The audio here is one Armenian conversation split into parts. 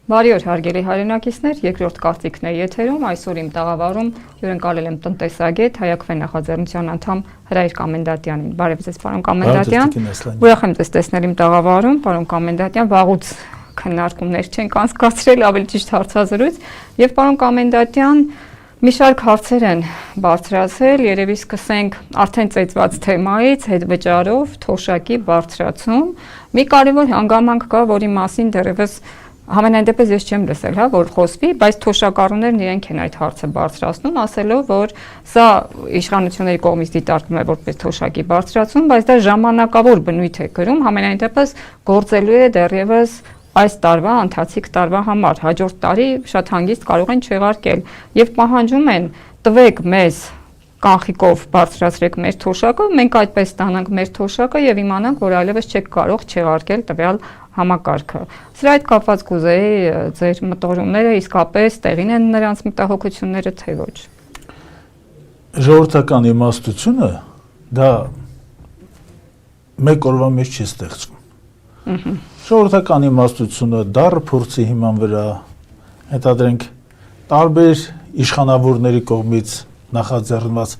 Բարի օր, հարգելի հայրենակիցներ, երկրորդ կարծիքն է եթերում, այսօր իմ տաղավարում հյուրընկալել եմ տնտեսագետ, Հայաքվե նախաձեռնության անդամ Հրայր Կամենդատյանին։ Բարև ձեզ, պարոն Կամենդատյան։ Ուրախ եմ ձեզ տեսնել իմ տաղավարում, պարոն Կամենդատյան, վաղուց քննարկումներ չենք անցկացրել, ավելի ճիշտ հարցազրույց, եւ պարոն Կամենդատյան, մի շարք հարցեր են բարձրացել, երևի սկսենք արդեն ծեծված թեմայից, հետվճարով թոշակի բարձրացում։ Մի կարևոր հանգամանք կա, որի մասին դեռևս Համենայն դեպս ես չեմ լսել, հա, որ խոսվի, բայց թոշակառուներն իրենք են այդ հարցը բարձրացնում, ասելով, որ սա իշխանությունների կողմից դիտարկվում է որպես թոշակի բարձրացում, բայց դա ժամանակավոր բնույթ է կրում, համենայն դեպս գործելու է դեռևս այս տարվա, ընթացիկ տարվա համար, հաջորդ տարի շատ հանգիստ կարող են չեղարկել եւ պահանջում են տվեք մեզ կանխիկով բարձրացրեք մեր թոշակը, մենք այդպես ստանանք մեր թոշակը եւ իմանանք, որ այլևս չեք կարող չեղարկել տվյալ համակարգը։ Սրա հետ կապված կուզեի ձեր մտորումները իսկապես տեղին են նրանց մտահոգությունները թե ոչ։ Ժողովրդական իմաստությունը դա մեկ օրվա մեջ չի ստեղծվում։ Ժողովրդական իմաստությունը դառը փորձի հիման վրա, հետադրենք տարբեր իշխանավորների կողմից նախաձեռնված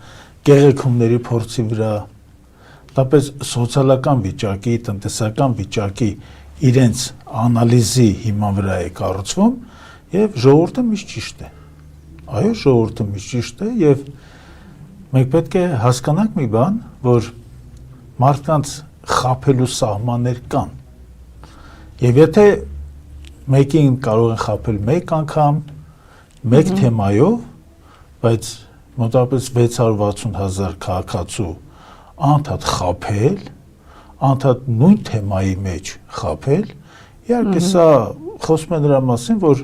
գեղեցումների փորձի վրա, դապես սոցիալական վիճակի, տնտեսական վիճակի իրենց անալիզի հիման վրա է կառուցվում եւ ժողովուրդը միշտ ճիշտ է։ Այո, ժողովուրդը միշտ ճիշտ է եւ մենք պետք է հասկանանք մի բան, որ մարդկանց խաբելու սահմաններ կան։ Եվ եթե մեկին կարող են խաբել մեկ անգամ, մեկ թեմայով, բայց մոտավորապես 660,000 քաղաքացու անդադ խաբել, անդադ նույն թեմայի մեջ խաբել, իհարկե սա խոսում է նրա մասին, որ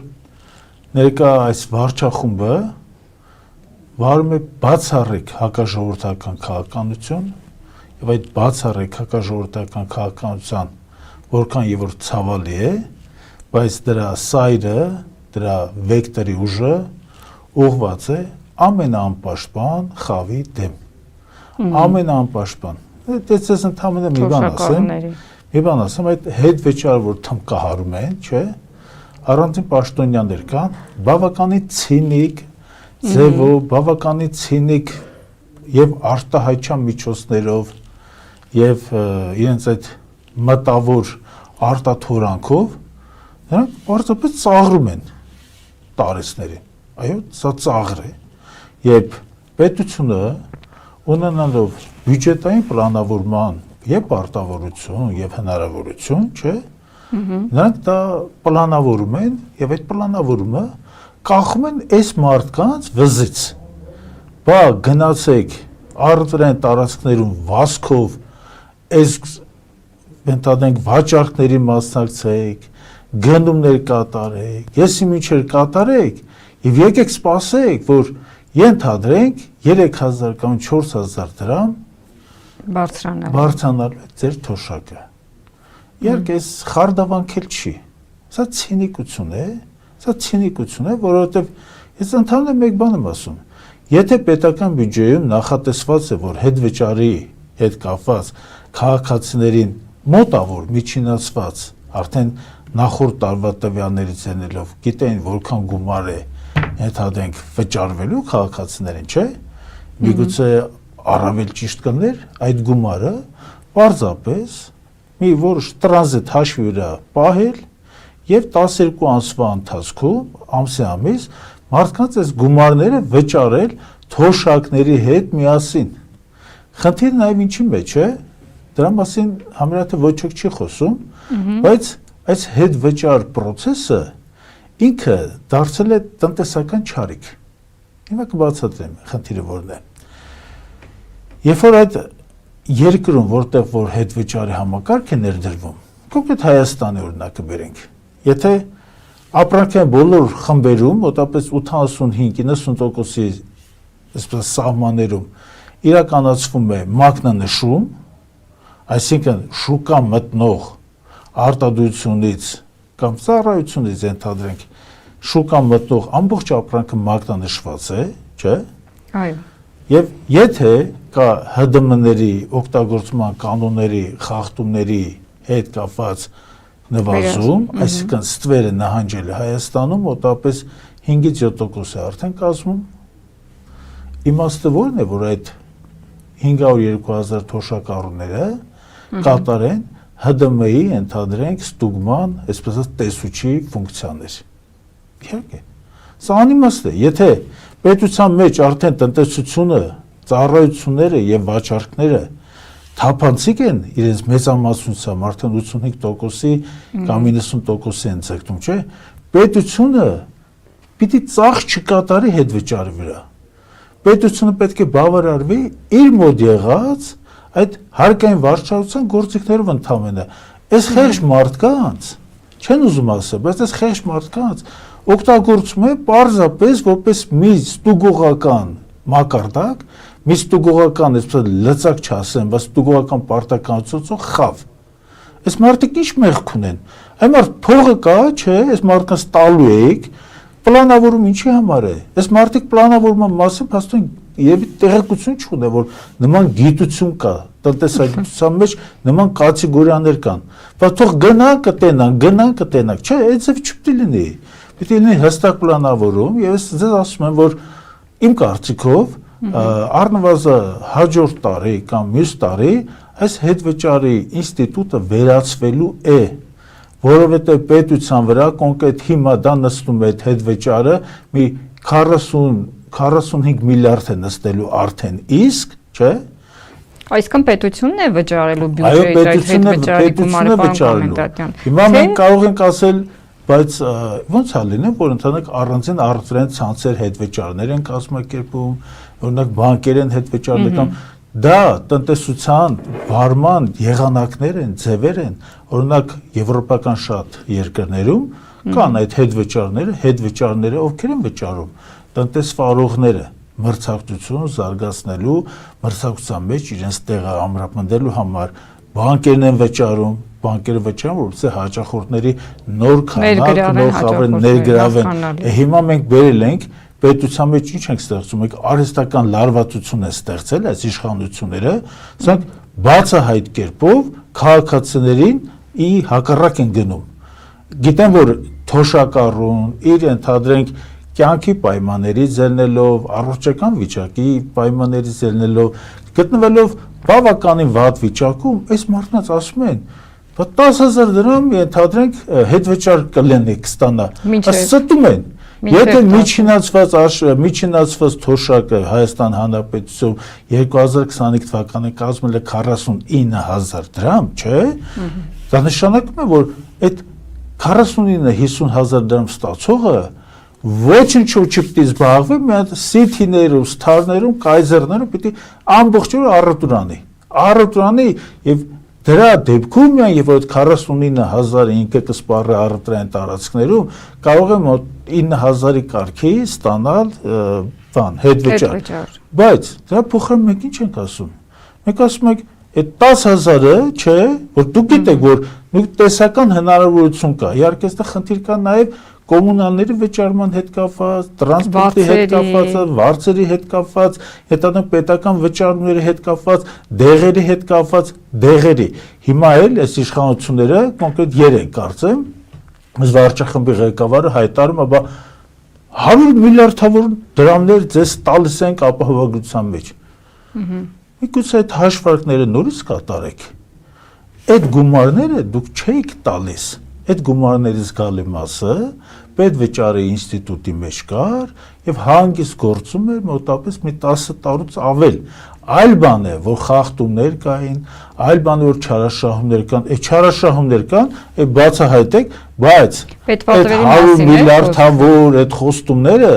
ներկա այս վարչախումբը վարում է բացառիկ հակաժողովրդական քաղաքականություն եւ այդ բացառիկ հակաժողովրդական քաղաքականության որքան եւ որ ցավալի է, բայց դրա սայրը, դրա վեկտորի ուժը ուղղված է ամենաանպաշտպան խավի դեմ։ Ամենաանպաշտպան։ Դες ես ընդհանրապես մի բան ասեմ, այդ հետ վճարը որ թմկահարում են, չէ՞, առանձին պաշտոնյաներ կան, բավականին ցինիկ ձևով, բավականին ցինիկ եւ արտահայտչան միջոցներով եւ իրենց այդ մտավոր արտաթորանքով նրանք պարզապես ծաղրում են տարեցներին։ Այո, սա ծաղր է։ Երբ պետությունը ունենալով բյուջետային պլանավորման եւ պարտավորություն եւ հնարավորություն, չէ՞, նրանք դա պլանավորում են եւ այդ պլանավորումը կախում են այս մարդկանց վզից։ Բա գնացեք արտերեն տարածքներում վազքով այս ընդհանրենք վաճառքների մասնակցեք, գնումներ կատարեք, եսի միջեր կատարեք եւ եկեք սպասեք, որ ենթադրենք 3000 կամ 4000 դրամ բարձրանալ ձեր թոշակը։ Իհարկե այս խարդավանքել չի։ Սա ցինիկություն է, որովհետեւ ես ընդհանրապես մեկ բան եմ ասում։ Եթե պետական բյուջեում նախատեսված է, որ հետվճարի հետ կապված քաղաքացիներին մոտավոր միջինացված արդեն նախորդ տարվա տվյալներից ելնելով գիտեն որքան գումար է ենթադրենք վճարվելու քաղաքացիներին, չէ՞։ Միգուցե առավել ճիշտ կներ այդ գումարը պարզապես մի որոշ տրանզիտ հաշվի վրա պահել եւ 12 ամսվա ընթացքում ամսի ամիս մարդկանց այս գումարները վճարել թոշակների հետ միասին։ Խնդիրը նաեւ ինչի մեջ է, դրա մասին համարյա ոչ ոք չի խոսում, բայց այս հետ վճար process-ը ինքը դարձել է տնտեսական չարիք։ Հիմա կբացատրեմ խնդիրը որն է։ Երբ որ այդ երկրում, որտեղ որ հետ վճարի համակարգ է ներդրվում, կոնկրետ Հայաստանի օրինակը բերենք։ Եթե ապրանքային բոլոր խմբերում, մոտավորապես 85-90%-ի այսպես սահմաններում իրականացվում է մակնանշում, այսինքն շուկա մտնող արտադրությունից կամ ծառայությունից ենթադրենք շուկա մտնող ամբողջ ապրանքը մակնանշված է, չէ՞։ Այո։ Եվ եթե կա ՀԴՄ-ների օգտագործման կանոնների խախտումների հետ կապված նվազում, այսինքն ստվերը նահանջել է Հայաստանում մոտավորապես 5-ից 7% է արդեն կազմում։ Իմաստը որն է, որ այդ 502,000 թոշակառուները կատարեն ՀԴՄ-ի ընդհանրենք ստուգման, այսպես ասած, տեսուչի ֆունկցիաներ։ Իհարկե։ Սա անիմաստ է, եթե պետության մեջ արդեն տնտեսությունը, ծառայությունները եւ վաճառքները թափանցիկ են իրենց մեծամասնությամբ, արդեն 85%-ի կամ 90%-ի են ցեկտում, չէ՞։ Պետությունը պիտի ծախս չկատարի հետվճարի վրա։ Պետությունը պետք է բավարարվի իր մոտ եղած այդ հարկային վարչության գործիքներով ընդամենը։ Այս խեղճ մարդկանց, չեն ուզում ասել, բայց այս խեղճ մարդկանց օգտագործում է պարզապես որպես մի ստուգողական մակարդակ, մի ստուգողական, այսպես լծակ չասեմ, բայց ստուգողական պարտականություն խավ։ Այս մարդիկ ինչ մեղք ունեն։ Այն մարդ փողը կա, չէ, այս մարդկանց տալու եք, պլանավորում ինչի համար է։ Այս մարդիկ պլանավորման մասին փաստորեն եւ տեղեկություն չունեն, որ նման գիտություն կա, տնտեսագիտության մեջ նման կատեգորիաներ կան։ Բայց թող գնան կտենակ, չէ, այդպես չպետք է լինի։ Պետք է լինի հստակ պլանավորում եւ ես ձեզ ասում եմ, որ իմ կարծիքով առնվազն հաջորդ տարի կամ մյուս տարի այս հետվճարի ինստիտուտը վերացվելու է, որովհետեւ պետության վրա կոնկրետ հիմա դա նստում է հետվճարը մի 45 միլիարդ է նստելու արդեն իսկ, չէ՞։ Այսինքն պետությունն է վճարելու բյուջեի այդ հետվճարի գումարը, պարոն Կոմենդատյան։ Հիմա մենք կարող ենք ասել, բայց ո՞նց է լինում, որ ընդհանրապես առանձին առևտրային ցանցեր հետվճարներ են կազմակերպում, օրինակ բանկեր են հետվճարներ կամ դա տնտեսության վարման եղանակներ են, ձևեր են, օրինակ եվրոպական շատ երկրներում կան այդ հետվճարները ովքեր են վճարում, տնտեսվարողները մրցակցություն զարգացնելու, մրցակցության մեջ իրենց տեղը ամրապնդելու համար բանկերն են վճարում, որպեսզի հաճախորդների նոր քանակ, նոր խավեր ներգրավեն։ Հիմա մենք բերել ենք պետության մեջ ինչ ենք ստեղծում, մենք արհեստական լարվածություն են ստեղծել այս իշխանությունները, սրանք բացահայտ կերպով քաղաքացիներին ի հակառակ են գնում։ Գիտեն, որ թոշակառուն իր ընդհանրենք կյանքի պայմաններից ելնելով, առողջական վիճակի պայմաններից ելնելով, գտնվելով բավականին վատ վիճակում, այս մարդկանց ասում են, բայց 10,000 դրամ ընդհանրենք հետվճար կստանա, ստում են։ Եթե միջինացված թոշակը Հայաստան Հանրապետությունում 2025 թվականին կազմել է 49,000 դրամ, չէ՞, դա նշանակում է, որ այդ 49-50,000 դրամ ստացողը ոչնչով չպետք է զբաղվի, մի հատ սիթիներում, սթարներում, կայզերներում պիտի ամբողջ օրը առևտուրանի եւ դրա դեպքում միայն երբ որ 49,000 ինքը կսպառի առևտրային տարածքներում կարող է մոտ 9,000-ի կարգի ստանալ հետվճար։ Բայց դրա փոխարեն մենք ինչ ենք ասում։ Մենք ասում ենք այդ 10,000-ը, չէ, որ դուք գիտեք, որ տեսական հնարավորություն կա։ Իհարկե, այստեղ խնդիր կա նաև կոմունալների վճարման հետ կապված, տրանսպորտի հետ կապված, վարձերի հետ կապված, հետագա պետական վճարումների հետ կապված, դեղերի հետ կապված, դեղերի։ Հիմա էլ այս իշխանությունները կոնկրետ 3 կարծեմ, այս վարչախմբի ղեկավարը հայտարարում է, 100 միլիարդավոր դրամներ ձեզ տալիս ենք ապահովագրության մեջ։ Միգուցե այդ հաշվարկները նորից կատարեք։ Այդ գումարները դուք չեք տալիս։ Այդ գումարների զգալի մասը պետվճարի ինստիտուտի մեջ կար եւ հանգիստ գործում էր մոտավորապես մի 10 տարուց ավել։ Այլ բան է, որ խախտումներ կային, այլ բան է, որ չարաշահումներ կան, այդ չարաշահումներ կան, այդ բացահայտեք, բայց այդ 100 միլիարդավոր այդ խոստումները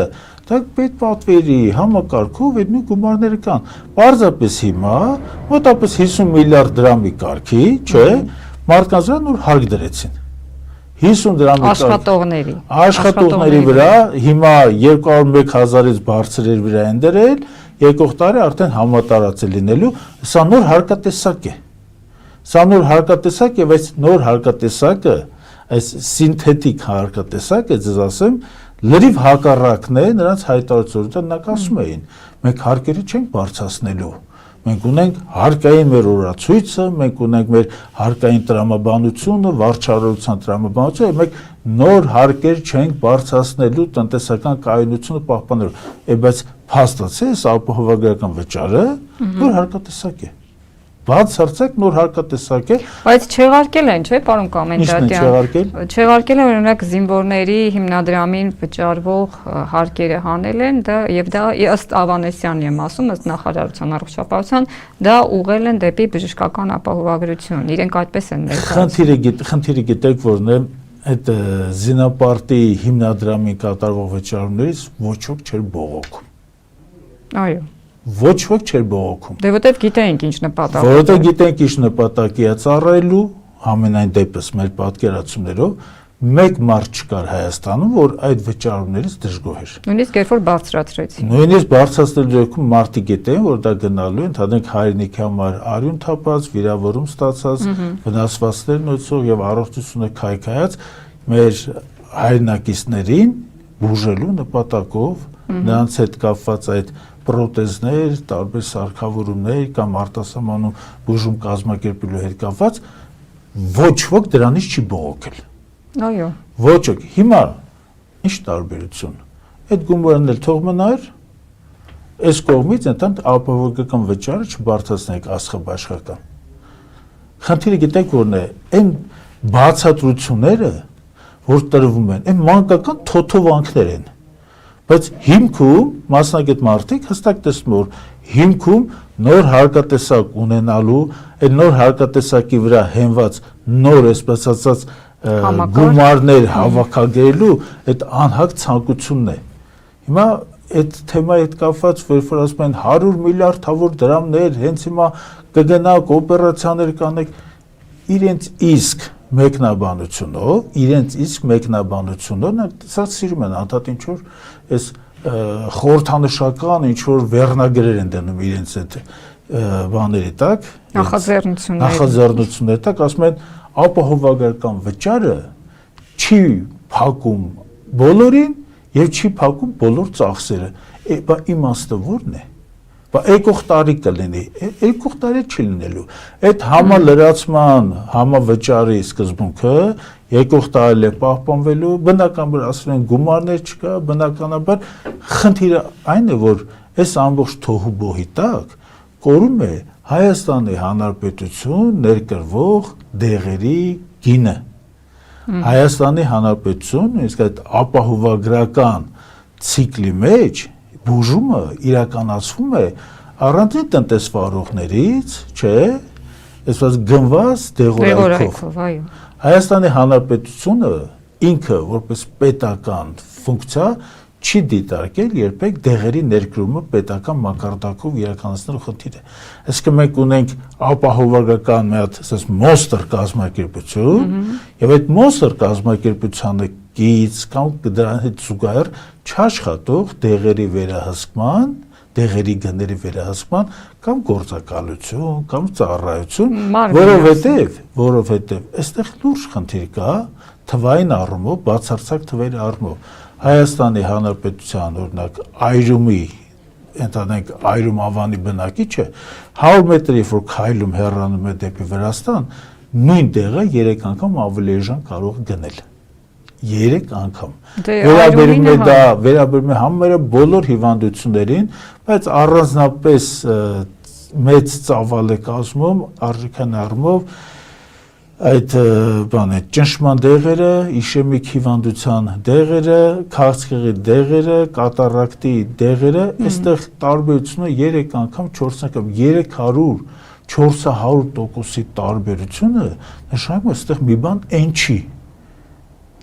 դա պետպատվերի համակարգով այդ նույն գումարները կան։ Պարզապես հիմա մոտավորապես 50 միլիարդ դրամի կարգի, չէ, մարդկանց վրա նոր հարկ դրեցին։ 50 դրամի աշխատողների վրա հիմա 201,000-ից բարձր էր վրա են դրել, եկող տարի արդեն համատարած է լինելու, սա նոր հարկատեսակ է։ Սա նոր հարկատեսակ եւ այս նոր հարկատեսակը, այս սինթետիկ հարկատեսակը, ձեզ ասեմ, լրիվ հակառակն է նրանց հայտարարությունները, նրանք ասում էին, մենք հարկերը չենք բարձրացնելու, Մենք ունենք հարկային մեր օրացույցը, մենք ունենք մեր հարկային տրամաբանությունը, վարչարարության տրամաբանությունը, մենք նոր հարկեր չենք բարձրացնելու տնտեսական կայունությունը պահպանելու։ Բայց փաստացի այս ապահովագրական վճարը նոր հարկատեսակ է։ Բացարձակ նոր հարկատեսակ է։ Բայց չեղարկել են, չէ՞, պարոն Կոմենդատյան։ Չեղարկել են օրինակ զինվորների հիմնադրամին վճարվող հարկերը հանել են, դա ըստ Ավանեսյանի եմ ասում, ըստ նախարարության առողջապահության, դա ուղղել են դեպի բժշկական ապահովագրություն։ Իրենք այդպես են ներկայացնում։ Խնդիրը գիտեք որն է, այդ զինապարտի հիմնադրամին կատարվող վճարումներից ոչ ոք չէր բողոքում։ Այո։ Ոչ ոք չէր բողոքում։ Դե որտեվ գիտենք ինչ նպատակ։ Որտեվ գիտենք ինչ նպատակի է ծառայելու, ամենայն դեպս մեր պատկերացումներով մեկ մարդ չկար Հայաստանում, որ այդ վճարումներից դժգոհ էր։ Նույնիսկ երբ որ բարձրացրեցին։ Նույնիսկ բարձրացնելու դեպքում մարդիկ գիտեն, որ դա գնալու են, թադենք հայրենիքի համար արյուն թափած, վիրավորում ստացած, վնասվածքներ նոցող եւ առողջությունը քայքայած մեր հայրենակիցներին բուժելու նպատակով նրանց հետ կապված այդ պրոթեզներ, տարբեր սարքավորումներ կամ արտասահմանում բուժում կազմակերպելու հետ կապված ոչ ոք դրանից չի բողոքել։ Այո։ Ոչ ոք։ Հիմա ինչ տարբերություն։ Այդ գումարն էլ թող մնար, այս կողմից ընդհանուր ապահովագրական վճարը չբարձրացնենք աստղաբաշխական։ Խնդիրը գիտեք որն է, այն բացատրությունները, որ տրվում են, այն մանկական թոթովանքներ են։ Բայց հիմքում մասնագետ մարդիկ հստակ տեսնում որ հիմքում նոր հարկատեսակ ունենալու, այդ նոր հարկատեսակի վրա հենված նոր այսպես ասած գումարներ հավաքագրելու այդ անհագ ցանկությունն է։ Հիմա այդ թեմայի հետ կապված որ ասում են 100 միլիարդավոր դրամներ հենց հիմա կգնաք օպերացիաներ կանեք իրենց իսկ մեկնաբանությունով սա սիրում են անդադ ինչ որ այս խորհրդանշական ինչ որ վերնագրեր են դնում իրենց այդ բաների տակ նախաձեռնությունների տակ ասում են ապահովագրական վճարը չի փակում բոլորին եւ չի փակում բոլոր ծախսերը բա իմաստը ո՞րն է բա եկող տարի կլինի, եկող տարի չի լինելու։ Այդ համալրացման, համավճարի սկզբունքը եկող տարի է պահպանվելու, բնականաբար ասում են գումարներ չկա, բնականաբար խնդիրը այն է, որ այս ամբողջ թոհուբոհի տակ կորում է Հայաստանի Հանրապետություն ներկրվող դեղերի գինը։ Հայաստանի Հանրապետություն, իսկ այդ ապահովագրական ցիկլի մեջ բուժումը իրականացվում է առանձին տնտեսվարողներից, չէ, այսպես գնված դեղորայքով։ Հայաստանի Հանրապետությունը ինքը որպես պետական ֆունկցիա չի դիտարկել երբեք դեղերի ներկրումը պետական մակարդակով իրականացնելու խնդիրը։ Այսինքն մենք ունենք ապահովագրական մի հատ ասես մոստր կազմակերպություն, եւ այդ մոստր կազմակերպությանը գից կամ դրան հետ զուգահեռ չաշխատող դեղերի վերահսկման, դեղերի գների վերահսկման կամ գործակալություն կամ ծառայություն, որովհետև այստեղ լուրջ խնդիր կա թվային առումով, բացարձակ թվերի առումով։ Հայաստանի Հանրապետության օրինակ այրումի ընդհանրենք այրում ավանի բնակիչը 100 մետրի որ քայլում հեռանում է դեպի Վրաստան, նույն տեղը 3 անգամ ավելի էժան կարող գնել։ 3 անգամ։ Վերաբերում է համարը բոլոր հիվանդություններին, բայց առանձնապես մեծ ծավալ է կազմում արժեքան առումով այդ բանը ճնշման դեղերը, իշեմիկ հիվանդության դեղերը, քաղցկեղի դեղերը, կատարակտի դեղերը, այստեղ տարբերությունը 3 անգամ, 4 անգամ, 300-400%-ի տարբերությունը նշանակում է այստեղ մի բան այն չի։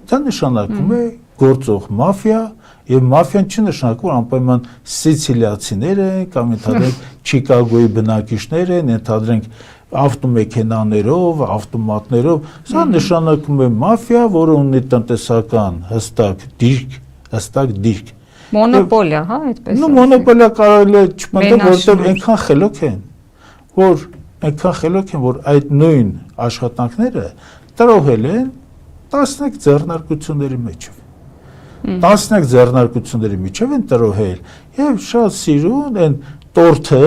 Դա նշանակում է գործող մաֆիա, եւ մաֆիան չի նշանակում անպայման սիցիլիացիներ են կամ ընդհանրենք Չիկագոյի բնակիչներ են, ընդհանրենք ավտոմեքենաներով, ավտոմատներով, սա նշանակում է մաֆիա, որը ունի տնտեսական հստակ դիրք։ Մոնոպոլիա, հա, այդպես։ Նո, մոնոպոլիա կարելի է չպնդել, որովհետև այնքան խելոք են, որ այդ նույն աշխատանքները տրոհել են 11 ձեռնարկությունների մեջով։ 11 ձեռնարկությունների միջև են տրոհել եւ շատ սիրուն են տորթը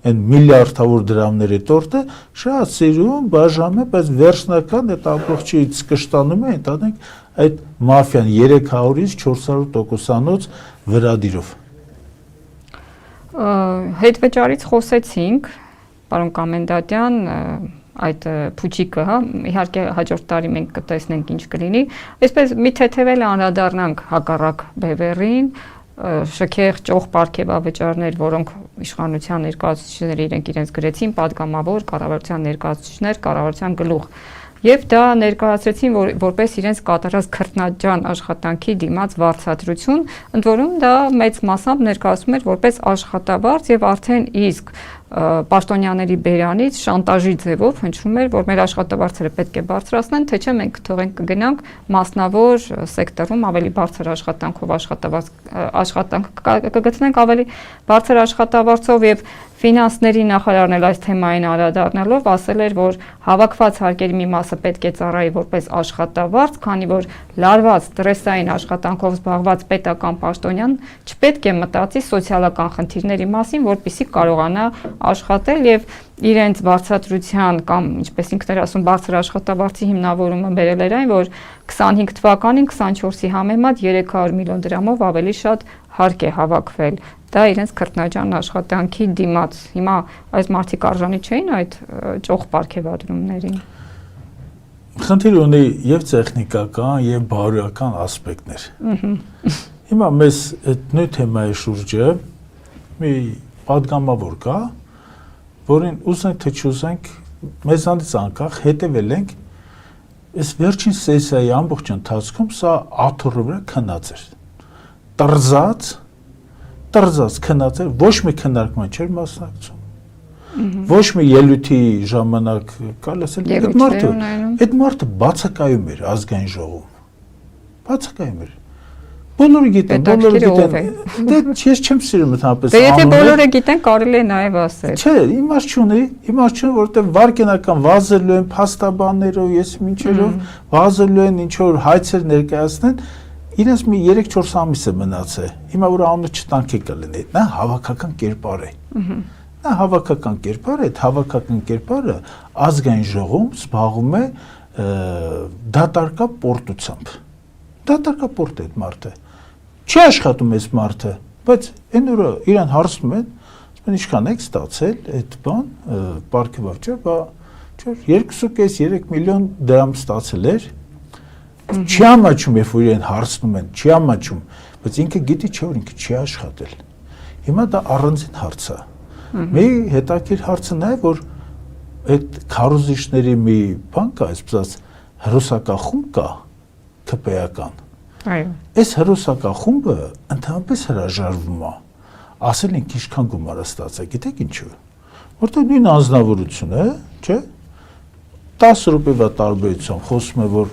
այն միլիարդավոր դրամների տորտը շատ սիրում բաժանում, բայց վերջնական այդ ամբողջից կշտանում է ընդհանրենք այդ մաֆիան 300-ից 400%-անոց վրադիրով։ Հետվճարից խոսեցինք, պարոն Կոմենդանտյան, այդ փուչիկը, հա, իհարկե հաջորդ տարի մենք կտեսնենք ինչ կլինի, այսպես մի թեթևել անդրադառնանք հակառակ բևեռին, շքեղ ճոխ պարգևավճարներ, որոնք իշխանության ներկայացուցիչները իրենց գրեցին, падգամավոր կառավարության ներկայացուցիչներ, կառավարության գլուխ։ Եվ դա ներկայացրեցին որպես իրենց կատարած քրտնաջան աշխատանքի դիմաց վարձատրություն, ընդ որում դա մեծ մասամբ ներկայացվում էր որպես աշխատավարձ եւ արդեն իսկ պաշտոնյաների բերանից շանտաժի ձևով հնչում էր, որ մեր աշխատավարձերը պետք է բարձրացնեն, թե չէ մենք թողենք կգնանք մասնավոր սեկտորում ավելի բարձր աշխատանքով աշխատանք կգտնենք ավելի բարձր աշխատավարձով եւ ֆինանսների նախարարն էլ այս թեմային անդրադառնալով ասել էր, որ հավաքված հարկերի մի մասը պետք է ծառայի որպես աշխատավարձ, քանի որ լարված ստրեսային աշխատանքով զբաղված պետական պաշտոնյան չպետք է մտածի սոցիալական խնդիրների մասին, որպեսզի կարողանա աշխատել եւ իրենց վարձատրության կամ ինչպես ինքն էր ասում բարձր աշխատավարձի հիմնավորումը բերել էր այն, որ 25 թվականին 24-ի համեմատ 300 միլիոն դրամով ավելի շատ հարկ է հավաքվել։ Դա իրենց քրտնաջան աշխատանքի դիմաց։ Հիմա այս մարդիկ արժանի չէին այդ ճոխ պարգևադրումներին։ Խնդիր ունի եւ տեխնիկական եւ բարոյական ասպեկտներ։ Հիմա մեզ այդ նույն թեմայի շուրջը մի падգամավոր կա, որին ուզենք թե չուզենք մեզանից անկախ հետևել ենք, այս վերջին սեսիայի ամբողջ ընթացքում սա աթոռի վրա քնած էր։ Տրզած քնած էր, ոչ մի քննարկման չէր մասնակցում։ Ոչ մի ելույթի ժամանակ կարելի ասել այդ մարդը բացակայում էր ազգային ժողովում։ Բացակայում էր։ Բոլորը գիտեն, դե ես չեմ սիրում ընդհանրապես։ Դե եթե բոլորը գիտեն, կարելի է նաև ասել։ Չէ, իմաստ չունի, որովհետև վարկենական վազելու են փաստաբաններով, ես ինչերով վազելու են ինչ որ հայցեր ներկայացնեն, իրենց մի 3-4 ամիս է մնացել։ Հիմա որ անունը չտանքի կլինի, նա հավաքական կերպար է։ Նա հավաքական կերպար է, այդ հավաքական կերպարը ազգային ժողովում զբաղվում է դատարկա պորտությամբ։ Դատարկապորտ է այդ մարդը։ Չի աշխատում այս մարդը, բայց այն օրը իրան հարցնում են, ասում են ինչքան եք ստացել այդ բան, պարգևավճար, բա 2.5-3 միլիոն դրամ ստացել էր։ Չի ամաչում, երբ որ իրեն հարցնում են, չի ամաչում, բայց ինքը գիտի չէ, որ ինքը չի աշխատել։ Հիմա դա առանձին հարց է։ Մի հետաքրքիր հարցը նա է, որ այդ քարոզիչների մի բան կա, այսպես հրոսակախումբ կա, ԿՊ-ական։ Այո։ Այս հրոսակա խումբը ընդհանրապես հրաժարվում է։ Ասել են ինչքան գումար է ստացել, գիտեք ինչու։ Որտեղ նույն անձնավորություն է, չէ՞։ 10 րոպեվա տարբերությամբ խոսում է, որ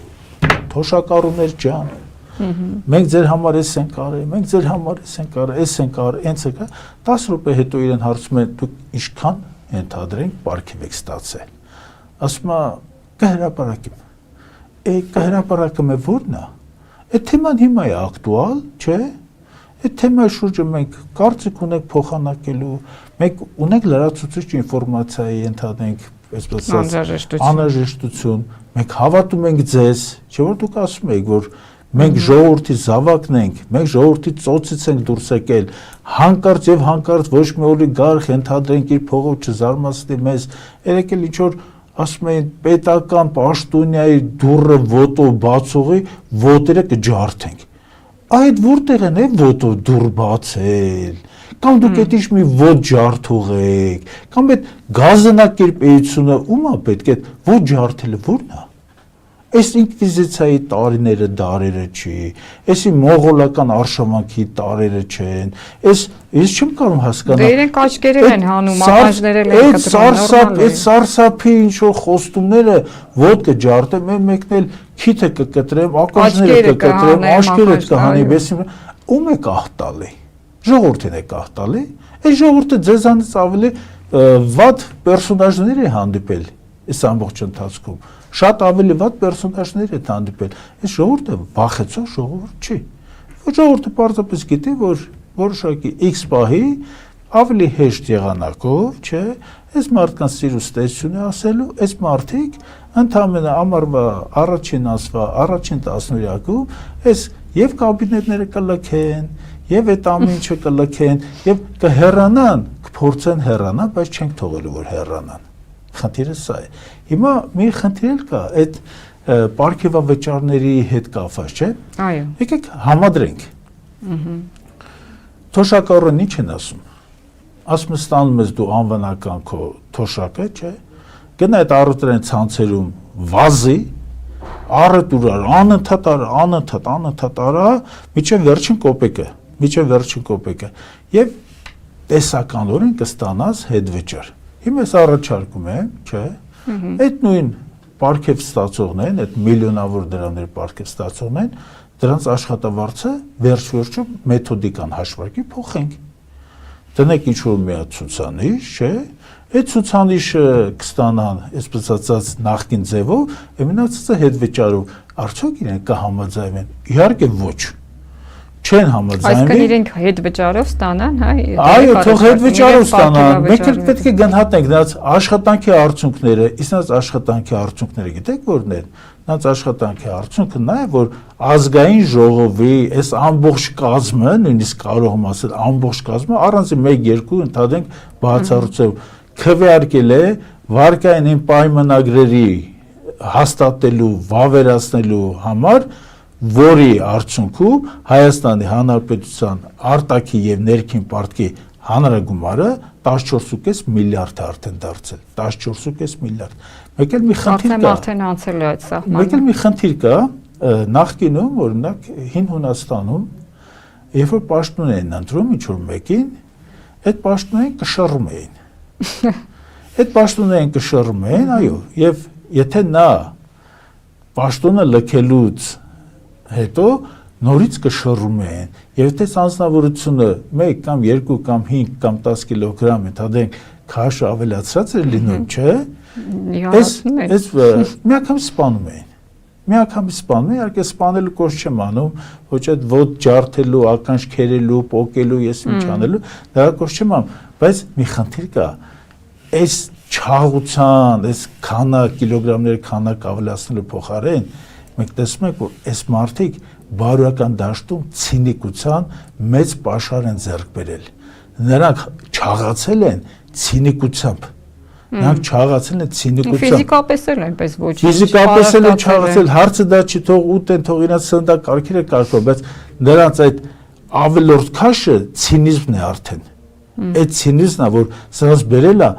թոշակառուներ ջան, մենք ձեր համար էս ենք արել, մենք ձեր համար էս ենք արել, էս ենք արել, այնց է կա։ 10 րոպե հետո իրեն հարցում են դուք ինչքան ենթադրենք պարգև եք ստացել։ Ասում է կհրապարակեմ։ Կհրապարակում է ո՞րն է։ Այդ թեման հիմա է ակտուալ, չէ՞։ Այդ թեմայի շուրջը մենք կարծիք ունենք փոխանակելու, մենք ունենք լրացուցիչ ինֆորմացիայի ընդհանրենք, այսպես ասած, անհրաժեշտություն, մենք հավատում ենք ձեզ, չէ՞ որ դուք ասում եք, որ մենք ժողովրդի զավակն ենք, մենք ժողովրդի ծոցից ենք դուրս եկել, հանկարծ եւ հանկարծ ոչ մի օլիգարխ ընդհանրենք իր փողով չզարմացնի մեզ, երեք էլ ինչ որ ասում են պետական պաշտոնյայի դուռը ոտով բացողի ոտերը կջարդենք։ Այդ որտեղ են ոտով դուռ բացել, կամ դուք այդ ինչ մի ոտ ջարդողեք, կամ այդ գազանակերպեությունը ում է պետք է ոտ ջարդելը ո՞րն է։ Այս ինկվիզիցիայի տարիները դարերը չի, այսի մողոլական արշավանքի տարերը չեն, ես չեմ կարող հասկանալ։ Դե իրենք աչքերել են հանում, ականջներել են կտրում։ Այդ սարսափի ինչ-որ խոստումները ոտ կջարդեմ, մեկն էլ քիթը կկտրեմ, ականջները կկտրեմ, աշկերը կհանեմ, ում է կահտալի։ Ժողովրդին է կահտալի։ Այս ժողովուրդը ձեզանից ավելի վատ պերսոնաժներ է հանդիպել այս ամբողջ ընթացքում։ Շատ ավելի վատ պերսոնաժներ է հանդիպել։ Այս ժողովուրդը վախեցող ժողովուրդ չի։ Ժողովուրդը պարզապես գիտի, որ որոշակի X պահի ավելի հեշտ եղանակով, չէ, այս մարդկանց սիրուստեցություն է ասելու, այս մարդիկ ընդամենը ամառվա առաջին ասվա, առաջին տասնօրյակում այս եւ կաբինետները կլքեն, եւ այդ ամեն ինչը կլքեն, եւ կհեռանան, կփորձեն հեռանալ, բայց չենք թողելու որ հեռանան։ Խնդիրը սա է։ Հիմա մի խնդիր էլ կա, այդ պարգևավճարների հետ կապված, չէ։ Այո։ Եկեք համադրենք։ Թոշակառուն ինչ են ասում։ Ասում են ստանում ես դու անվանական քո թոշակը, չէ։ Գնա այդ առուտրեն ցանցերում վազի, առուտուրար անընդհատ արա, միջև վերջին կոպեկը, եւ տեսականորեն կստանաս հետվճար։ Հիմա ես առաջարկում եմ, չէ, այդ նույն պարգև ստացողներն, այդ միլիոնավոր դրամներ պարգև ստացողներն, դրանց աշխատավարձը վերջ-վերջում մեթոդիկան հաշվարկի փոխենք։ Տնեք ինչ-որ մի ցուցանիշ, չէ, այդ ցուցանիշը կստանան, այսպես ասած, նախկին ձևով, մնացածը հետվճարով, արդյոք իրենք կհամաձայնեն։ Իհարկե ոչ։ Չեն համաձայնվի։ Այսինքն իրենք հետվճարով ստանան, հա։ Այո, թող հետվճարով ստանան։ Մենք էլ պետք է գնահատենք նրանց աշխատանքի արդյունքները, իսկ նրանց աշխատանքի արդյունքները գիտեք որն են։ Նրանց աշխատանքի արդյունքը նա է, որ ազգային ժողովի այս ամբողջ կազմը, նույնիսկ կարող եմ ասել ամբողջ կազմը առանց 1-2 ընդհանրենք բացառությամբ քվեարկել է վարկային պայմանագրերի հաստատելու, վավերացնելու համար, որի արդյունքում Հայաստանի Հանրապետության արտաքին եւ ներքին պարտքի հանրագումարը 14.5 միլիարդ է արդեն դարձել, 14.5 միլիարդ։ Մեկ էլ մի խնդիր կա։ Արդեն անցել է այդ սահմանը։ Մեկ էլ մի խնդիր կա, նախկինում, օրինակ, հին Հունաստանում, երբ որ պաշտոն էին ընտրում ինչ-որ մեկին, այդ պաշտոնին կշռում էին, այո, եւ եթե նա պաշտոնը լքելուց հետո նորից կշռում են, եւ եթե անձնավորությունը 1 կամ 2 կամ 5 կամ 10 կիլոգրամ ընդհանրենք քաշ ավելացած է լինում, չէ՞։ Այս մի անգամ սպանում են։ Իհարկե սպանելու կոչ չեմ անում, ոչ այդ ոտ ջարդելու, ականջ քերելու, պոկելու, ես ինչ անելու, դա կոչ չեմ անում, բայց մի խնդիր կա։ Այս չաղության, այս կիլոգրամների քանակ ավելացնելու փոխարեն մենք տեսնում ենք, որ այս մարդիկ բարոյական դաշտում ցինիկության մեծ պաշար են ձեռք բերել։ Նրանք չաղացել են ցինիկությամբ։ Ֆիզիկապես էլ այնպես ոչ։ Ֆիզիկապես էլ են չաղացել, հարցը դա չի, թող ուտեն, թող իրաց սննդակարգերը կարգվեն, բայց նրանց այդ ավելորդ քաշը ցինիզմն է արդեն։ Այդ ցինիզմն է, որ սրանց բերել է,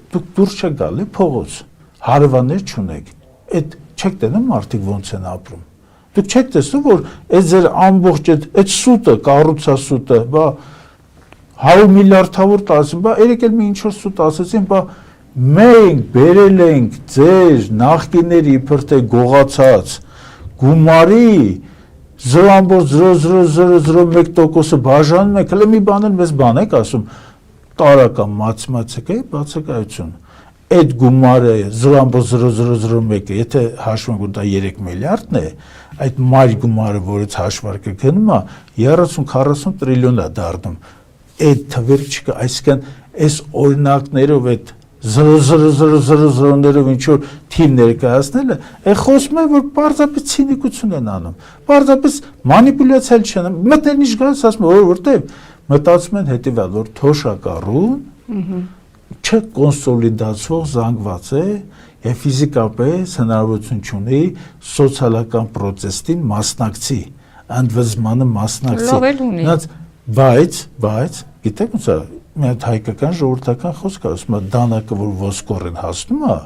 դուք դուրս չեք գալի փողոց, հարևաններ չունեք։ Այդ չեք տեսնում մարդիկ ոնց են ապրում։ Դուք չեք տեսնում, որ այդ ձեր ամբողջ այդ սուտը, կառուցասուտը, բա 100 միլիարդավոր տասին, բա երեք էլ մի ինչ-որ սուտ ասեցին, բա մենք բերել ենք ձեր նախկինների իբր թե գողացած գումարի 0.0001%-ը բաժանում եք, հələ մի բան էլ մեզ բան եք ասում, տարական մաթեմատիկայի բացակայություն։ Այդ գումարը 0.0001-ը, եթե հաշվենք, որ դա 3 միլիարդն է, այդ մայր գումարը, որից հաշվարկը գնում է, 30-40 տրիլիոն է դառնում։ Այդ թվերը չկա, այսինքն այս օրինակներով այդ 0.0000-ներով ինչ-որ թիվ ներկայացնելը, խոսում է, որ պարզապես ցինիկություն են անում, պարզապես մանիպուլյացիա չեն, մտերն ինչ գալիս ասում է, որտեղ մտածում են հետևյալ, որ թոշակառուն չկոնսոլիդացվող զանգված է եւ ֆիզիկապես հնարավորություն չունի սոցիալական պրոցեսին մասնակցի, ընդվզմանը մասնակցի։ Բայց գիտեք ոնց է, մի հատ հայկական ժողովրդական խոսք ասում է, դանակը որ ոսկորեն հասնում է,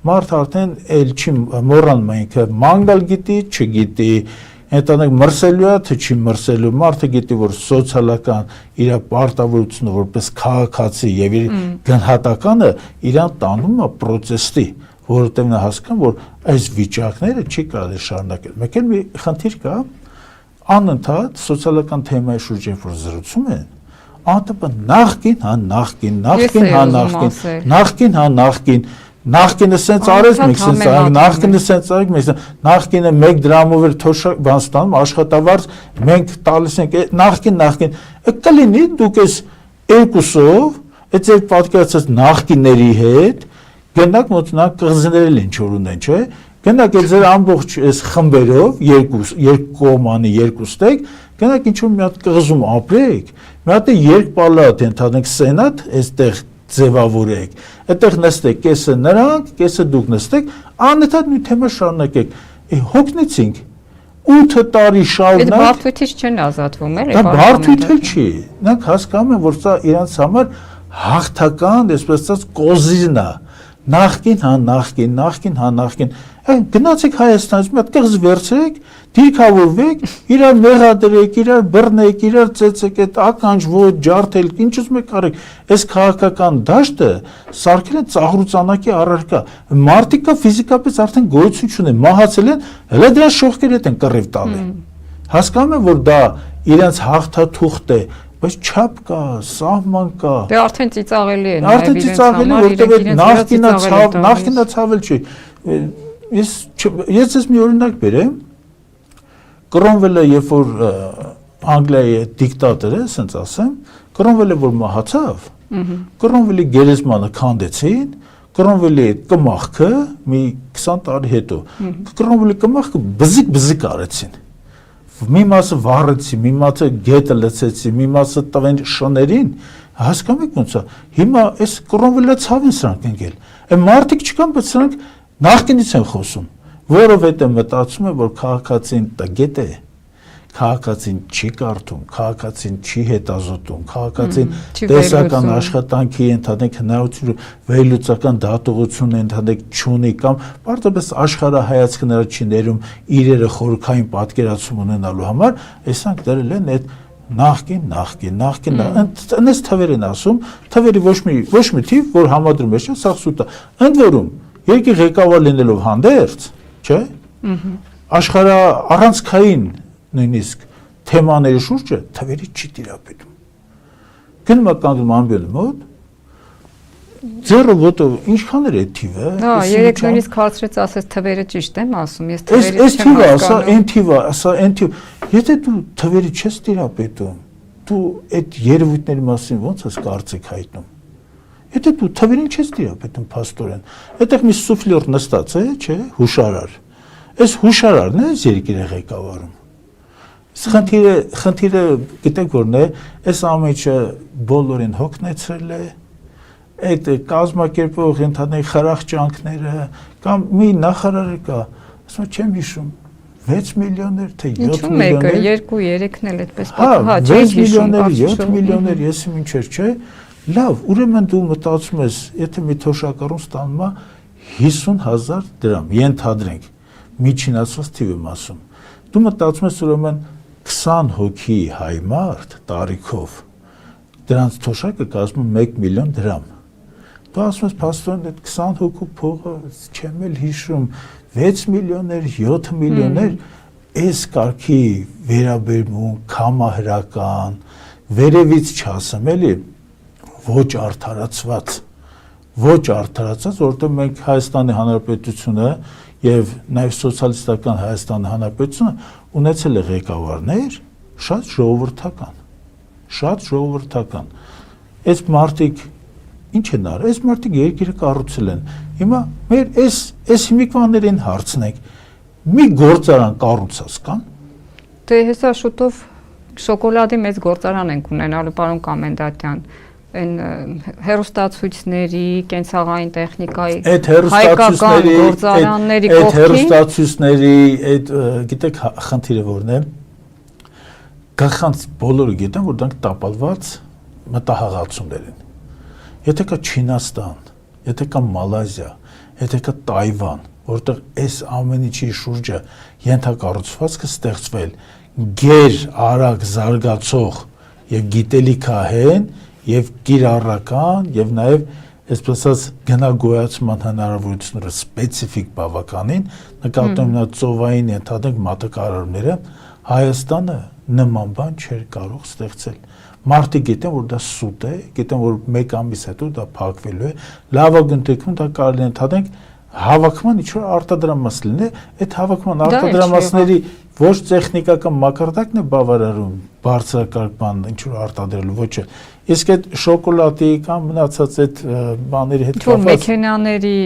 մարդ արդեն էլ չի մոռանում ինքը մանգալ գիտի, չգիտի, Ընտանիք մրսելու է, թե չի մրսելու, մարդը գիտի, որ սոցիալական իր պարտավորությունը որպես քաղաքացի եւ իր գնահատականը իրան տանում է պրոցեսի, որովհետեւ նա հասկանում, որ այս վիճակները չի կարելի շարունակել։ Մեկ էլ մի խնդիր կա, անընդհատ սոցիալական թեմայի շուրջ երբ որ զրուցում են, նախկին Նախկինը սենց արեց, մենք սենց արենք, նախկինը սենց արենք, մենք նախկինը 1 դրամով էր թոշակ բան ստանում, աշխատավարձ մենք տալիս ենք, նախկին, կլինի դուք ես երկուսով այդ ձեր պատկերացած նախկինների հետ գնաք մոտնակ կղզիներել ինչ որ ունեն, չէ՞։ Գնաք այդ ձեր ամբողջ այս խմբերով երկու կողմանի երկուստեք, գնաք ինչ որ մի հատ կղզում ապրեք, մի հատ երկպալատ, ընդհանրենք սենատ, այստեղ ձևավորեք, այդտեղ նստեք, կեսը նրանք, կեսը դուք նստեք, անընդհատ մի թեմա շարունակեք։ Հոգնեցինք 8 տարի շարունակ։ Այդ բարդությունից չեն ազատվում, էլի։ Դա բարդություն չի։ Նրանք հասկանում են, որ սա իրանց համար հաղթական, այսպես ասած, կոզին է։ Նախկին։ Գնացեք Հայաստանից, մի հատ կղզ վերցրեք, դիրքավորվեք, իրար մեղադրեք, իրար բռնեք, իրար ծեծեք, այդ ականջ ոտ ջարդել, ինչ ուզում եք արեք։ Այս քաղաքական դաշտը սարքել են ծաղրուծանակի առարկա։ Մարդիկա ֆիզիկապես արդեն գոյություն չունեն, մահացել են, հələ դրա շողքերի հետ են կռիվ տալի։ Հասկանում են, որ դա իրենց հաղթաթուղթ է, բայց չափ կա, սահման կա։ Դե արդեն ծիծաղելի է, արդեն ծիծաղելի, որտեղ նախկինը ցավել չի։ Ես ես մի օրինակ բերեմ։ Կրոնվելը, երբ որ Անգլիայի դիկտատորը, ասենց ասեմ, Կրոնվելը որ մահացավ, Կրոնվելի գերեզմանը քանդեցին, Կրոնվելի այդ կմախքը մի 20 տարի հետո, Կրոնվելի կմախքը բզիկ արեցին։ Մի մասը վառեցի, մի մասը գետը լցեցի, մի մասը տվեն շներին, հասկանում եք ոնց է։ Հիմա այս Կրոնվելը ցավ են սրանք ընկել։ Այն մարդիկ չկան, բայց սրանք նախկինից են խոսում, որովհետև մտածում է, որ քաղաքացին տգետ է, քաղաքացին չի կարդում, քաղաքացին չի հետազոտում, քաղաքացին տեսական աշխատանքի ընդհանրենք հնարավորություն վերլուծական դատողություն ընդհանրենք չունի կամ պարզապես աշխարհայացքը նրա չի ներում իրերը խորքային պատկերացում ունենալու համար, այսանք դրել են այդ նախկին, այնպես թվեր են ասում, թվերի ոչ մի թիվ, որ համադրում է, սա սուտ է, ընդ որում երկի ղեկավար լինելով հանդերձ, չէ՞, աշխարհառանցքային նույնիսկ թեմաների շուրջը թվերի չի տիրապետում։ Գնում եք կանգնում ամբիոնի մոտ, ձեռը ոտով ինչքան էր այդ թիվը։ Հա, երեք նույնիսկ հարցրեց, ասես թվերը ճիշտ եմ ասում, ես թվերը չեմ հասկանում։ Այն թիվը, եթե դու թվերի չես տիրապետում, դու այդ երևույթների մասին ո՞նց ես կարծիք հայտնում։ Եթե դու թվերին չես տիրապետում փաստորեն, այդտեղ մի սուֆլյոր նստած է, չէ, հուշարար։ Այս հուշարարն է երկիրը ղեկավարում։ Խնդիրը գիտեք որն է, այս ամենը բոլորին հոգնեցրել է, այդ կազմակերպող ընդհանրենք խրախճանքները կամ մի նախարարը կա, ասում չեմ հիշում 6 միլիոներ թե 7 միլիոներ։ 2-3-ն էլ այդպես պատահա, չէ՞, 6 միլիոներ, 7 միլիոներ, եսի ինչեր, չէ։ Լավ, ուրեմն դու մտածում ես, եթե մի թոշակառուն ստանում է 50,000 դրամ, ենթադրենք, միջինացված թիվ եմ ասում։ Դու մտածում ես ուրեմն 20 հոգի հայ մարդ տարիքով, դրանց թոշակը կազմում 1 միլիոն դրամ։ Դու ասում ես, փաստորեն այդ 20 հոգու փողը չեմ էլ հիշում, 6 միլիոներ, 7 միլիոներ, այս կարգի վերաբերմունք, կամահրական, վերևից չասեմ, էլի ոչ արդարացված, որովհետև մենք Հայաստանի Հանրապետությունը եւ նաեւ սոցիալիստական Հայաստանի Հանրապետությունը ունեցել է ղեկավարներ շատ ժողովրդական։ Այս մարդիկ ինչ են արել, այս մարդիկ երկիրը կառուցել են։ Հիմա մեր այս հիմիկվաներին հարցնենք, մի գործարան կառուցած կան։ Դե հեսա շուտով շոկոլադի մեծ գործարան ենք ունենալու, պարոն Կոմենդանտյան, այն հերոստացույցների, կենցաղային տեխնիկայի, հայկական գործարանների կողքին։ Այդ հերոստացույցների, այդ գիտեք խնդիրը որն է, գախանց բոլորը գիտեն, որ դրանք տապալված մտահղացումներ են։ Եթե կա Չինաստան, եթե կա Մալազիա, եթե կա Թայվան, որտեղ այս ամեն ինչի շուրջը ենթակառուցվածքը ստեղծվել գեր արագ զարգացող եւ գիտելիքահեն եւ կիրառական եւ նաեւ այսպես ասած գնագոյացման հնարավորությունները սպეციფიկ բավականին նկատում նա ծովային ընդհանրենք մատակարարները Հայաստանը նման բան չէր կարող ստեղծել։ Մարդիկ գիտեն, որ դա սուտ է, գիտեն, որ մեկ ամիս հետո դա փակվելու է, լավագույն դեպքում դա կարելի է ընդհանրենք հավաքման ինչ-որ արտադրամաս լինի, այդ հավաքման արտադրամասների ոչ տեխնիկական մակարդակն է բավարարում բարձրակարգ բան ինչ որ արտադրելու, ոչ է։ Իսկ այդ շոկոլադի կամ մնացած այդ բաների հետ կապված մեքենաների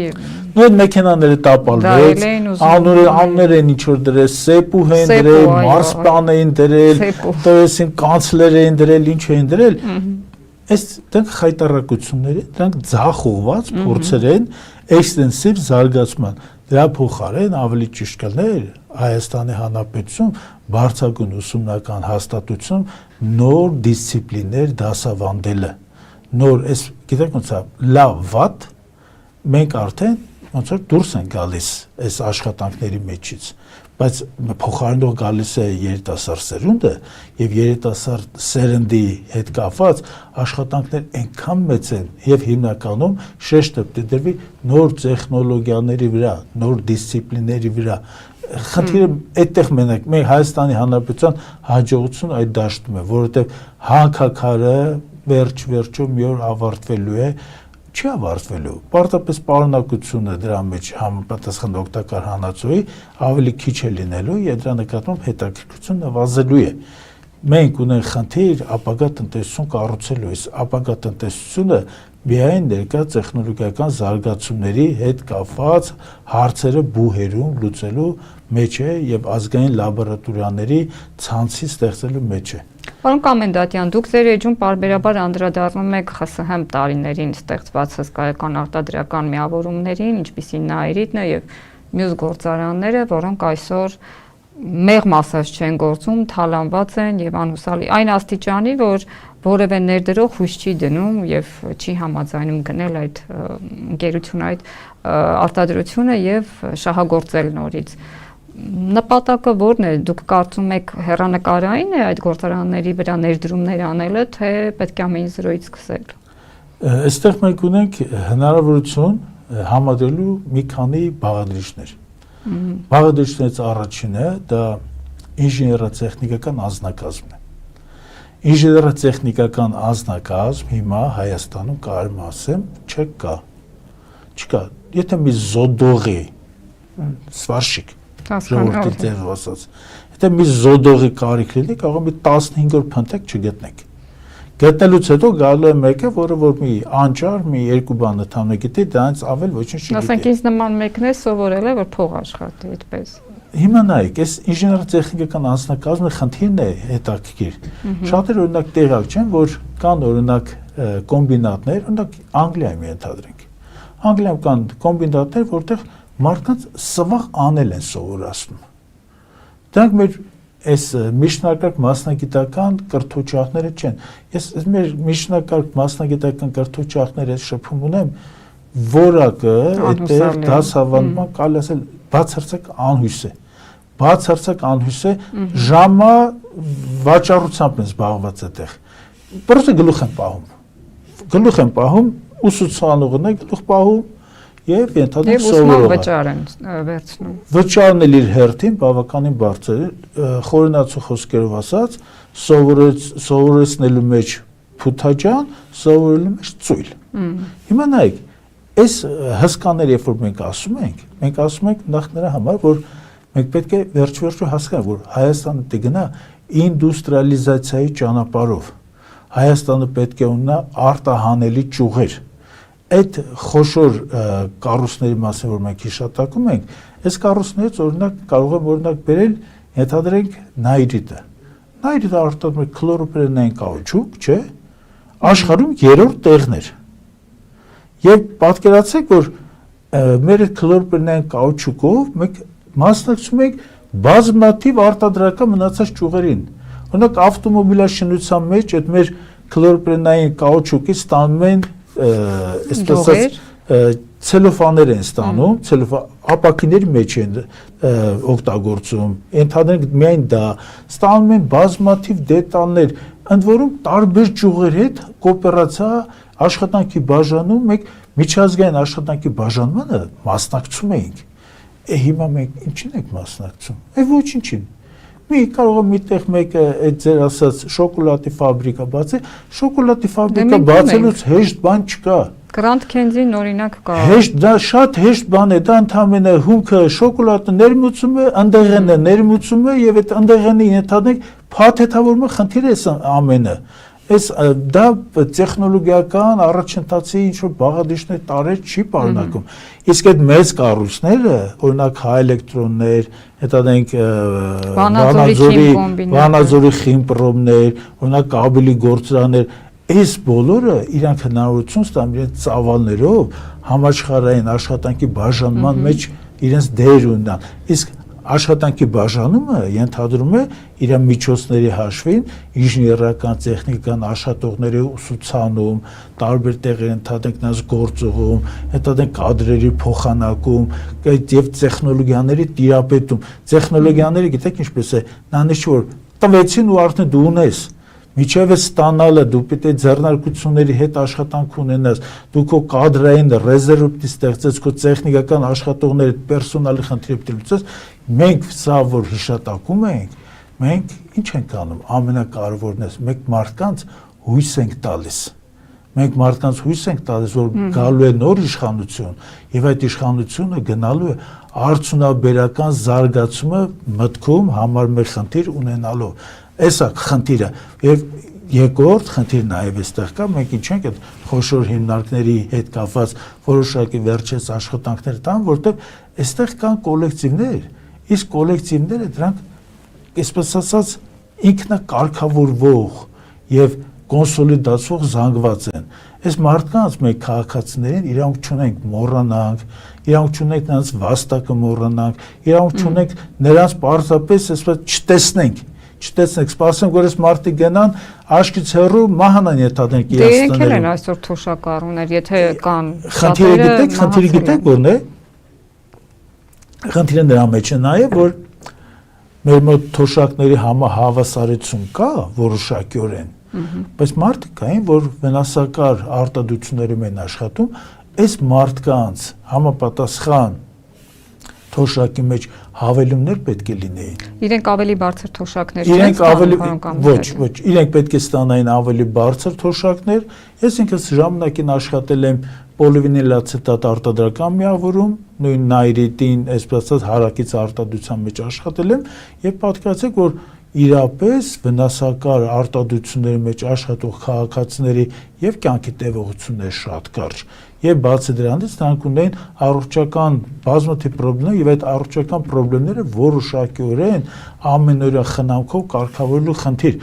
նույն մեքենաները տապալվեց, անուններ են ինչ որ դրել, սեպուհ են դրել, մարսպան են դրել, տվեսին կանցլեր են դրել, ինչ են դրել։ Այս դրանք խայտարակություններ են, դրանք ձախ ուղված փորձեր են էքստենսիվ զարգացման։ Դրա փոխարեն ավելի ճիշտ կլներ Հայաստանի Հանրապետություն բարձրագույն ուսումնական հաստատություն նոր դիսցիպլիներ դասավանդելը։ Նոր, այս գիտեք ոնց է, լավ վատ մենք արդեն ոնց որ դուրս են գալիս այս աշխատանքների մեջից, բայց փոխարինող գալիս է երիտասարդ սերունդը եւ երիտասարդ սերնդի հետ կապված աշխատանքներ այնքան մեծ են եւ հիմնականում շեշտը դրվի նոր տեխնոլոգիաների վրա, նոր դիսցիպլինների վրա։ Խնդիրը այդտեղ մենք Հայաստանի Հանրապետության հաջողություն այդ դաշտում է, որովհետեւ հանքաքարը վերջ-վերջում մի օր ավարտվելու է, չի ավարտվելու։ Պարզապես պարունակությունը դրա մեջ համապատասխան օգտակար հանածոյի ավելի քիչ է լինելու եւ դրա նկատմամբ հետաքրքրություն նվազելու է։ Մենք ունենք խնդիր ապագա տնտեսություն կառուցելու, այս ապագա տնտեսությունը միայն ներկա տեխնոլոգիական զարգացումների հետ կապված հարցերը բուհերում լուծելու մեջ է եւ ազգային լաբորատորիաների ցանցի ստեղծելու մեջ է։ Պարոն Կոմենդանտյան, դուք ձեր էջում պարբերաբար անդրադառնում եք ԽՍՀՄ տարիներին ստեղծված հսկայական արտադրական միավորումներին, ինչպիսին Նաիրիտն է եւ մյուս գործարանները, որոնք այսօր մեղմ ասած չեն գործում, թալանված են եւ անհուսալի այն աստիճանի, որ որևէ ներդրող հույս չի դնում եւ չի համաձայնում գնել այդ ընկերությունը այդ արտադրությունը եւ շահագործել նորից։ Նպատակը ո՞րն է, դուք կարծում եք հեռանկարային է այդ գործարանների վրա ներդրումներ անելը, թե պետք է ամեն 0-ից սկսել։ Այստեղ մենք ունենք հնարավորություն համադրելու մի քանի բաղադրիչներ։ Բաղադրիչներից առաջինը դա ինժեներատեխնիկական անձնակազմն է։ Ինժեներատեխնիկական անձնակազմ հիմա Հայաստանում կարելի ասեմ չկա։ Եթե մի զոդողի սվարշիկ ժողովրդի ձև ասած, եթե մի զոդողի կարիք լինի, կարող է մի 15 օր փնթեք չգտնեք։ Գտնելուց հետո գալու է մեկը, որը որ մի անճար, մի երկու բան ընդհանուր գիտի, դրանից ավել ոչինչ չգիտի։ Ասենք ինձ նման մեկն է սովորել է, որ փող աշխատի այդպես։ Հիմա նայեք, այս ինժեներատեխնիկական անձնակազմը խնդիրն է հետաքրքիր։ Շատերը օրինակ տեղյակ չեն, որ կան օրինակ կոմբինատներ, օրինակ Անգլիայում ենթադրենք։ Անգլիայում կան կոմբինատներ, որտեղ մարդկանց սվաղ անել են սովորացնում։ Դրանք մեր այս միջնակարգ մասնագիտական կրթօջախները չեն։ Ես մեր միջնակարգ մասնագիտական կրթօջախները շփում ունեմ, որակը այդտեղ դասավանդման կարելի ասել բացարձակ անհույս է։ Բացարձակ անհույս է, ժամը վաճառությամբ են զբաղված այդտեղ։ Պրոստը գլուխ են պահում, ուսուցանողն է գլուխ պահում եւ ենթադրում սովորողը։ Վճար են վերցնում։ Վճարն էլ իր հերթին բավականին բարձր է, խորենացու խոսքերով ասած, սովորեցնելու մեջ փութաջան, սովորելու մեջ ծույլ։ Հիմա նայեք, այս հսկաները երբ որ մենք ասում ենք նախ նրա համար, որ մենք պետք է վերջ-վերջո հասկանանք, որ Հայաստանը պետք է գնա ինդուստրիալիզացիայի ճանապարհով։ Հայաստանը պետք է ունենա արտահանելի ճյուղեր։ Այդ խոշոր կառույցների մասին, որ մենք հիշատակում ենք, այս կառույցներից օրինակ կարող եմ օրինակ բերել, ենթադրենք Նաիրիտը։ Նաիրիտը արտադրում է քլորոպրենային կաուչուկ, չէ՞։ Աշխարհում 3-րդ տեղն էր։ Եվ պատկերացրեք, որ մեր քլորոպրենային կաուչուկով մենք մասնակցում ենք բազմաթիվ արտադրական մնացած ճյուղերին։ Օրինակ ավտոմոբիլաշինության մեջ այդ մեր քլորոպրենային կաուչուկից ստանում են այսպես ցելոֆաներ են ստանում, ապակիների մեջ են օգտագործում, ընդհանրեն միայն դա, ստանում են բազմաթիվ դետալներ, ընդ որում տարբեր ճյուղերի հետ կոոպերացիա աշխատանքի բաժանում, մենք միջազգային աշխատանքի բաժանմանը մասնակցում էինք։ Հիմա մենք ինչին ենք մասնակցում։ Ոչինչին։ Մի կարող է միտեղ մեկը այդ ձեր ասած շոկոլադի ֆաբրիկա բացի, շոկոլադի ֆաբրիկա բացելուց հեշտ բան չկա։ Grand Candy-ն օրինակ կա։ Հեշտ դա շատ հեշտ բան է, դա ընդամենը հումքը շոկոլադը ներմուծում է, ընդեղենը ներմուծում է եւ այդ ընդեղենի ենթադրենք փաթեթավորումը խնդիր է ամենը։ Այս դա տեխնոլոգիական առաջընթացի ինչ որ բաղադրիչներ տարեր չի պարունակում։ Իսկ այդ մեծ կառույցները, օրինակ հայ էլեկտրոններ, հետադենք Վանաձորի խիմպրոմներ, օրինակ կաբելի գործարաններ, այս բոլորը իրանք հնարավորություն ստանում իրենց ծավալներով համաշխարհային աշխատանքի բաժանման մեջ իրենց դեր ունենան։ Իսկ աշխատանքի բաժանումը ենթադրում է իր միջոցների հաշվին ինժեներական, տեխնիկական աշխատողների ուսուցանում, տարբեր տեղեր ընդհանրենք նրանց գործողում, հետադենք կադրերի փոխանակում եւ տեխնոլոգիաների տիրապետում։ Տեխնոլոգիաները գիտեք ինչպես է, նանիշ որ տվեցին ու արդեն դու ունես Միջև ստանալը դու պիտի ձեռնարկությունների հետ աշխատանք ունենաս, դու քո կադրային ռեզերվ պիտի ստեղծես, քո տեխնիկական աշխատողների պերսոնալի խնդիրը պիտի լուծես, մենք սա որ հիշատակում ենք, մենք ինչ ենք անում, ամենակարևորն է, մենք մարդկանց հույս ենք տալիս։ Մենք մարդկանց հույս ենք տալիս, որ գալու է նոր իշխանություն, եւ այդ իշխանությունը գնալու է արդյունաբերական զարգացումը մտքում համար մեր խնդիր ունենալով։ Էսա խնդիրը եւ երկրորդ խնդիրը նաեւ այստեղ կա, մենք ինչ ենք այդ խոշոր հիմնարկների հետ կապված որոշակի վերջերս աշխատանքներ տան, որտեղ այստեղ կան կոլեկտիվներ, իսկ կոլեկտիվները դրանք այսպես ասած ինքնակարգավորվող եւ կոնսոլիդացվող զանգված են։ Այս մարդկանց մենք քաղաքացիներին իրանք չունենք մոռանանք, իրանք չունենք նրանց վաստակը մոռանանք, իրանք չունենք նրանց պարզապես այսպես չտեսնենք, սպասենք որ այս մարդիկ գնան աշկից հեռու մահանան ենթադրենք իրենց տները։ Դրանք են այսօր թոշակառուներ, եթե կան։ Խնդիրը գիտեք որն է։ Խնդիրը նրա մեջ է նաև որ մեր մոտ թոշակների համահավասարություն կա որոշակիորեն, բայց մարդիկ կային, որ վնասակար արտադրություններում են աշխատում, այս մարդկանց համապատասխան թոշակի մեջ հավելումներ պետք է լինեին։ Իրենք ավելի բարձր թոշակներ չեն ստանում, ոչ, իրենք պետք է ստանային ավելի բարձր թոշակներ։ Ես ինքս ժամանակին աշխատել եմ պոլիվինիլացետատ արտադրական միավորում, նույն նայրիտին, այսպես ասած, հարակից արտադրության մեջ աշխատել եմ եւ պատկերացրեք, որ իրապես վնասակար արտադրությունների մեջ աշխատող քաղաքացիների եւ կյանքի տևողությունները շատ կարճ եւ բացի դրանից նրանք ունեն առողջական բազմաթիվ խնդիրներ եւ այդ առողջական խնդիրները որոշակիորեն ամենօրյա խնամքով կարգավորելու խնդիր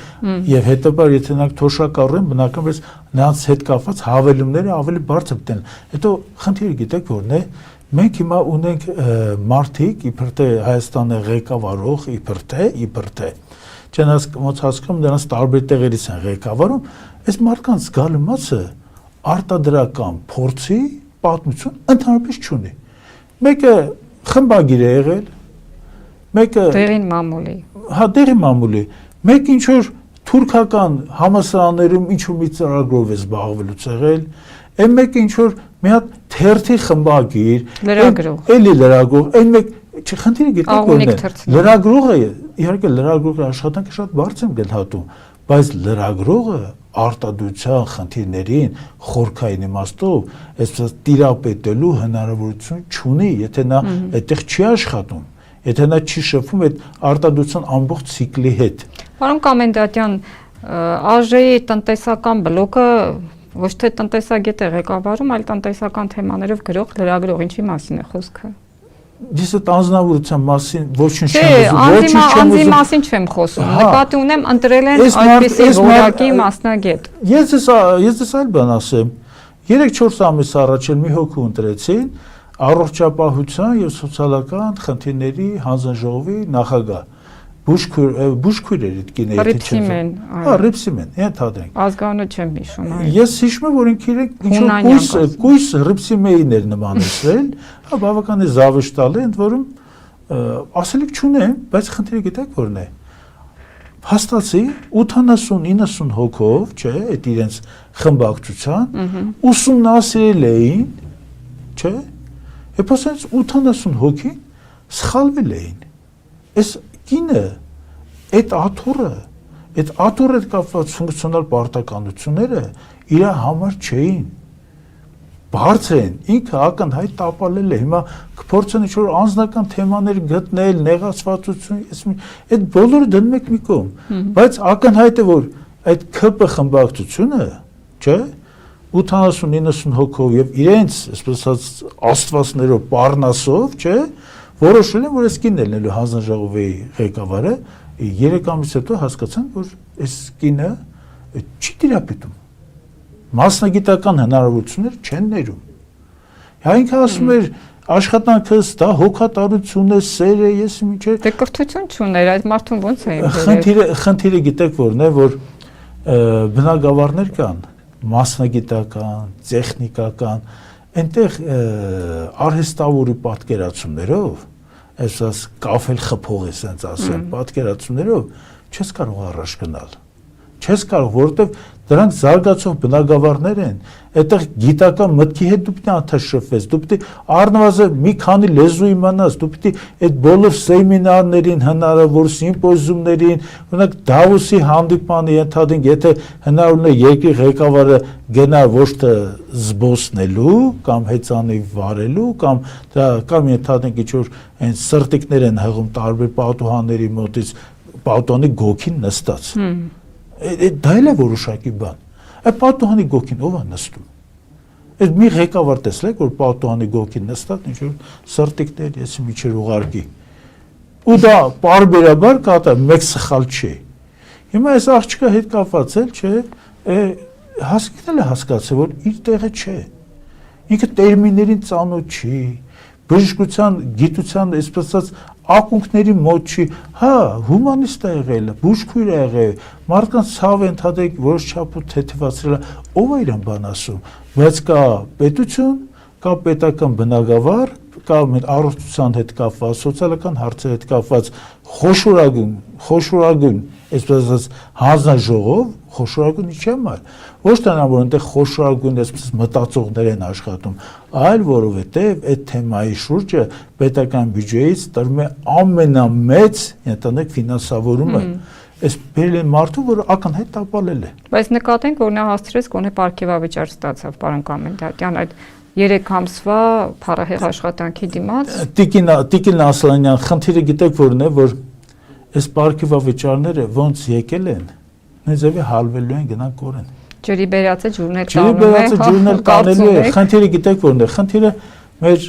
եւ հետաբար եթե նրանք թոշակառեն բնականաբար նրանց հետ կապված հավելումները ավելի բարձր դեն հետո խնդիրը գիտեք որն է մենք հիմա ունենք մարդիկ իբր թե Հայաստանը ղեկավարող իբր թե չեն ոնց հասկանում նրանց տարբեր տեղերից են ղեկավարում այս մարդկանց զգալու մասը արտադրական փորձի պատմություն ընդհանրապես չունի մեկը խմբագիր է եղել մեկը դերին մամուլի դերին մամուլի մեկ ինչ որ թուրքական համալսարաններում ինչ որ մի ծրագրով է զբաղվելուց եղել այն մեկը ինչ որ մի հատ թերթի խմբագիր էլի լրագրող այն մեկ չխնդիրը գիտեք որն է լրագրողը իհարկե լրագրողի աշխատանքը շատ բարձր է գնահատում բայց լրագրողը արտադրության խնդիրներին խորքային իմաստով այսպես տիրապետելու հնարավորություն չունի եթե նա այդտեղ չի աշխատում եթե նա չի շփվում այդ արտադրության ամբողջ ցիկլի հետ Պարոն Կոմենդատյան ԱԺ-ի տնտեսական բլոկը ոչ թե տնտեսագետ է ղեկավարում այլ տնտեսական թեմաներով գրող լրագրող ինչի մասին է խոսքը Ես այդ անձնավորության մասին ոչինչ չեմ ուզում, անձի մասին չեմ խոսում, նկատի ունեմ ընտրել են այդպիսի որակի մասնագետ։ Ես այլ բան ասեմ, 3-4 ամիս առաջ մի հոգու ընտրեցին առողջապահության եւ սոցիալական խնդիրների հանձնաժողովի նախագահ։ Բուժքույր էր այդ կինը, եթե չեմ։ Ռիփսիմեն, ենթադրենք։ Ազգանունը չեմ հիշում։ Ես հիշում եմ, որ իրենք ինչ որ կույս Ռիփսիմեին էր նմանեցրել, բավականին զավեշտալ է, ընդ որում ասելիք չունեմ, բայց խնդիրը գիտեք որն է։ Հաստացի 80-90 հոգով, չէ, այդ իրենց խմբակցության ուսումնասիրել էին, չէ, եւ ասած 80 հոգի սխալվել էին։ Այս կինը այդ աթոռը հետ կապված ֆունկցիոնալ պարտականությունները իր համար չէին։ բարձր են, ինքը ակնհայտ տապալել է, հիմա կփորձեն ինչ-որ անձնական թեմաներ գտնել, նեղացվածություն, այդ բոլորը դնում եք մի կողմ, բայց ակնհայտ է, որ այդ ԿՊ խմբակցությունը, չէ, 80-90 հոգով եւ իրենց, այսպես ասած, աստվածներով, պառնասով, չէ, որոշել են, որ այս կինն ելնելու հանձնաժողովի ղեկավարը 3 ամիս հետո հասկացան, որ այս կինը չի տիրապետում, մասնագիտական հնարավորություններ չեն ներում։ Ինքը ասում էր աշխատանքս դա հոգատարություն է, սեր է, ես միջեր։ Դե կրթություն չուներ, այդ մարդուն ո՞նց է բերել։ Խնդիրը գիտեք որն է, որ բնագավառներ կան, մասնագիտական, տեխնիկական, այնտեղ արհեստավորի պատկերացումներով, այսպես կաֆել խփող է ասենց ասեմ, պատկերացումներով չես կարող առաջ գնալ։ Չես կարող, որովհետև դրանք զարգացող բնագավառներ են, այդտեղ գիտական մտքի հետ դու պետք է անդրադառնաս, դու պետք է առնվազն մի քանի լեզու իմանաս, դու պետք է այդ բոլոր սեմինարներին, հնարավոր սիմպոզիումներին, օրինակ Դավոսի հանդիպմանը ենթադրենք, եթե հնարավորն է երկրի ղեկավարը գնա ոչ թե զբոսնելու կամ հեծանի վարելու կամ ենթադրենք ինչ-որ այն սրտիկներ են հղում տարբեր պատուհանների մոտից, պատուհանի գոքին նստած։ Դա էլ է որոշակի բան։ Այդ պատուհանի գոքին ով է նստում։ Այդ մի ղեկավար տեսեք, որ պատուհանի գոքին նստած ինչ-որ սրտիկներ, ես միջեր ուղարկի։ Ու դա պարբերաբար կատարվում, մեկ սխալ չի։ Հիմա այս աղջիկը հետ կապված էլ չէ, հասկացել է հասկացել, որ իր տեղը չէ։ Ինքը տերմիններին ծանոթ չի, բժշկության, գիտության, այսպես ասած, ակունքների մոտ չի, հա, հումանիստ է եղել, բուժքույր է եղել, մարդկանց ցավ ընդհանրեք որոշ չափով թեթևացրել, ով է իրան բան ասում, բայց կա պետություն, կա պետական բնագավառ, կա առողջության հետ կապված, սոցիալական հարցերի հետ կապված խոշորագույն, այսպես ասած, հանձնաժողով, խոշորագույն ինչի՞ համար, ոչ թե որ այնտեղ խոշորագույն այսպես մտածողներ են աշխատում, այլ որովհետև այդ թեմայի շուրջը պետական բյուջեից տրվում է ամենամեծ, ենթադրենք, ֆինանսավորումը։ Այս բերել են մարդու, որ ակնհայտ տապալել է։ Բայց նկատենք, որ նա հասցրեց գոնե պարգևավիճար ստացավ, պարոն Կոմենդանտյան, այդ 3 ամսվա փառահեղ աշխատանքի դիմաց։ Տիկին Ասլանյան, խնդիրը գիտեք որն է, որ այս պարգևավճարները ոնց եկել են, նույնիսկ հալվելու են գնան կորեն։ Ջրի բերածը ջուրն էլ տանելու է, խնդիրը գիտեք որն է, խնդիրը մեր